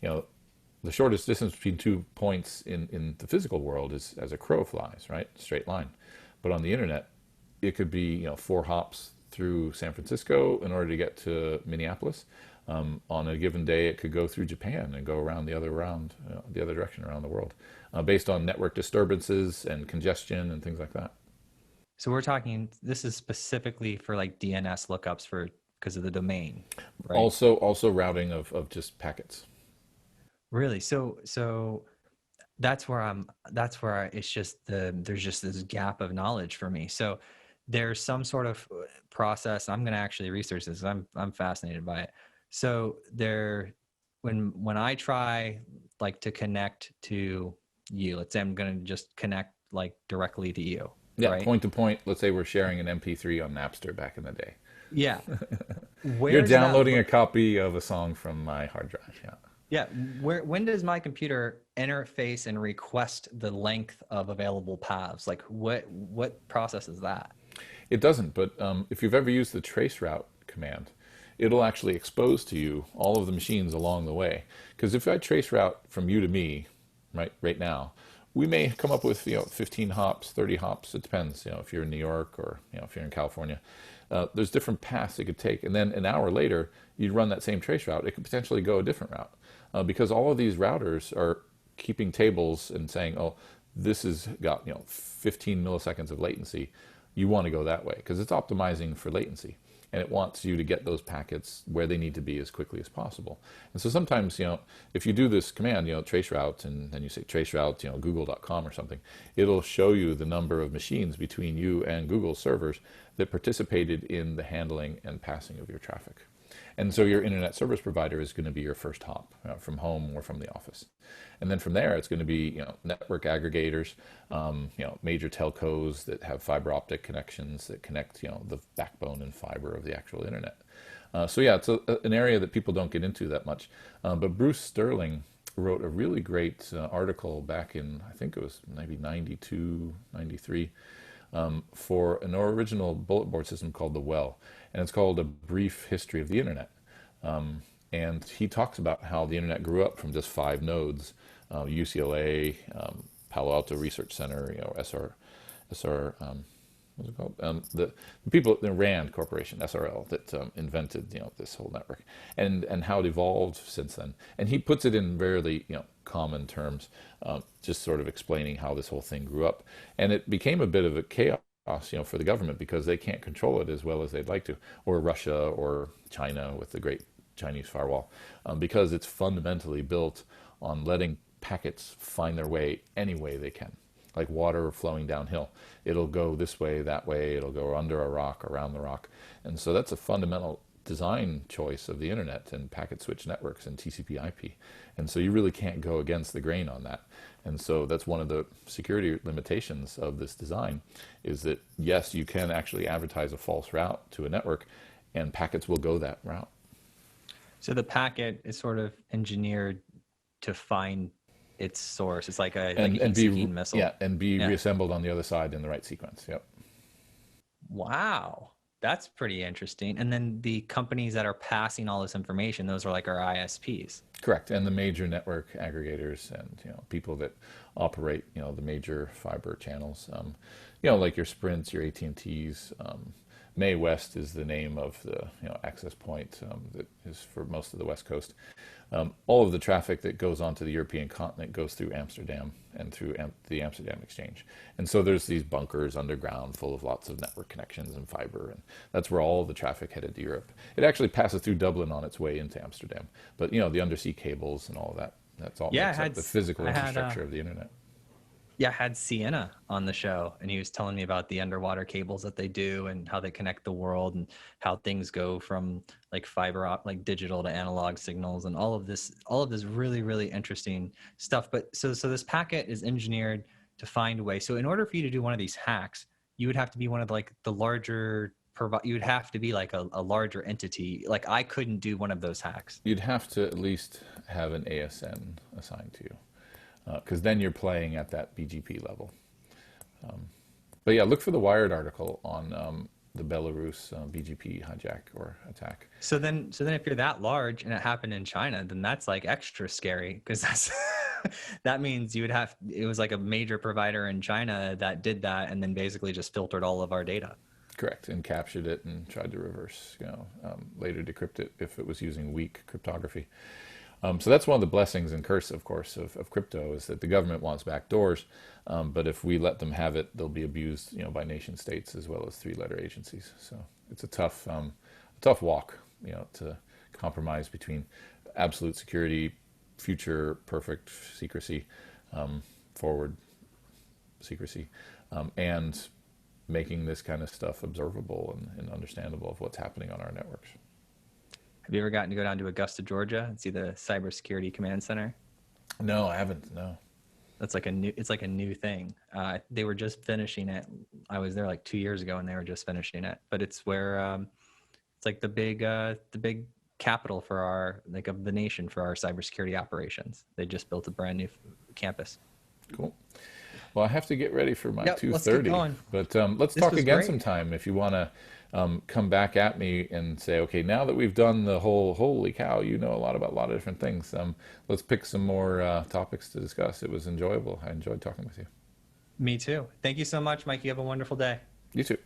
the shortest distance between 2 points in the physical world is as a crow flies, right? Straight line. But on the internet, it could be 4 hops through San Francisco in order to get to Minneapolis. On a given day, it could go through Japan and go around the other direction around the world, based on network disturbances and congestion and things like that. So this is specifically for like DNS lookups because of the domain, right? Also routing of just packets. Really? So that's where it's just there's just this gap of knowledge for me. So there's some sort of process. I'm going to actually research this. I'm fascinated by it. So when I try like to connect to you, let's say I'm going to just connect like directly to you. Yeah, right? Point to point. Let's say we're sharing an MP3 on Napster back in the day. Yeah. You're downloading a copy of a song from my hard drive. Yeah. Yeah. When does my computer interface and request the length of available paths? Like what process is that? It doesn't, but if you've ever used the traceroute command, it'll actually expose to you all of the machines along the way. Because if I traceroute from you to me, right now, we may come up with 15 hops, 30 hops. It depends. If you're in New York or if you're in California, there's different paths it could take. And then an hour later, you'd run that same traceroute. It could potentially go a different route because all of these routers are keeping tables and saying, oh, this has got 15 milliseconds of latency. You want to go that way because it's optimizing for latency. And it wants you to get those packets where they need to be as quickly as possible. And so sometimes, if you do this command, traceroute, and then you say traceroute, google.com or something, it'll show you the number of machines between you and Google servers that participated in the handling and passing of your traffic. And so your internet service provider is going to be your first hop from home or from the office. And then from there, it's going to be network aggregators, major telcos that have fiber optic connections that connect the backbone and fiber of the actual internet. So yeah, it's an area that people don't get into that much. But Bruce Sterling wrote a really great article back in, I think it was maybe 92, 93, for an original bullet board system called the Well. And it's called A Brief History of the Internet. And he talks about how the internet grew up from just 5 nodes, UCLA, Palo Alto Research Center, SR, what's it called? The people, the Rand Corporation, SRL, that invented this whole network, and how it evolved since then. And he puts it in very common terms, just sort of explaining how this whole thing grew up. And it became a bit of a chaos for the government because they can't control it as well as they'd like to, or Russia or China with the great Chinese firewall, because it's fundamentally built on letting packets find their way any way they can, like water flowing downhill. It'll go this way, that way, it'll go under a rock, around the rock. And so that's a fundamental design choice of the internet and packet switch networks and TCP IP. And so you really can't go against the grain on that. And so that's one of the security limitations of this design, is that yes, you can actually advertise a false route to a network and packets will go that route. So the packet is sort of engineered to find its source. It's like a heat-seeking missile. Yeah, and be reassembled on the other side in the right sequence. Yep. Wow. That's pretty interesting. And then the companies that are passing all this information, those are like our ISPs. Correct. And the major network aggregators and people that operate the major fiber channels. Like your Sprints, your AT&Ts. May West is the name of the access point that is for most of the West Coast. All of the traffic that goes onto the European continent goes through Amsterdam and through the Amsterdam Exchange. And so there's these bunkers underground full of lots of network connections and fiber, and that's where all the traffic headed to Europe. It actually passes through Dublin on its way into Amsterdam. But the undersea cables and all of that, that's all makes up the physical infrastructure of the internet. Yeah, I had Sienna on the show, and he was telling me about the underwater cables that they do and how they connect the world and how things go from like like digital to analog signals and all of this really, really interesting stuff. But so this packet is engineered to find a way. So in order for you to do one of these hacks, you would have to be one of like the larger, you would have to be like a larger entity. Like I couldn't do one of those hacks. You'd have to at least have an ASN assigned to you, because then you're playing at that BGP level. But yeah, look for the Wired article on the Belarus BGP hijack or attack. So then if you're that large and it happened in China, then that's like extra scary, because that's that means it was like a major provider in China that did that and then basically just filtered all of our data. Correct, and captured it and tried to reverse, later decrypt it if it was using weak cryptography. So that's one of the blessings and curse, of course, of crypto, is that the government wants backdoors, but if we let them have it, they'll be abused, by nation states as well as three-letter agencies. So it's a tough walk, to compromise between absolute security, future perfect secrecy, forward secrecy, and making this kind of stuff observable and understandable of what's happening on our networks. Have you ever gotten to go down to Augusta, Georgia and see the Cybersecurity Command Center? No, I haven't. No. It's like a new thing. They were just finishing it. I was there like 2 years ago and they were just finishing it. But it's where it's like the big capital for of the nation for our cybersecurity operations. They just built a brand new campus. Cool. Well, I have to get ready for my 2:30. Let's keep going. But let's talk again sometime if you want to come back at me and say, okay, now that we've done the whole, holy cow, you know a lot about a lot of different things. Let's pick some more topics to discuss. It was enjoyable. I enjoyed talking with you. Me too. Thank you so much, Mike. You have a wonderful day. You too.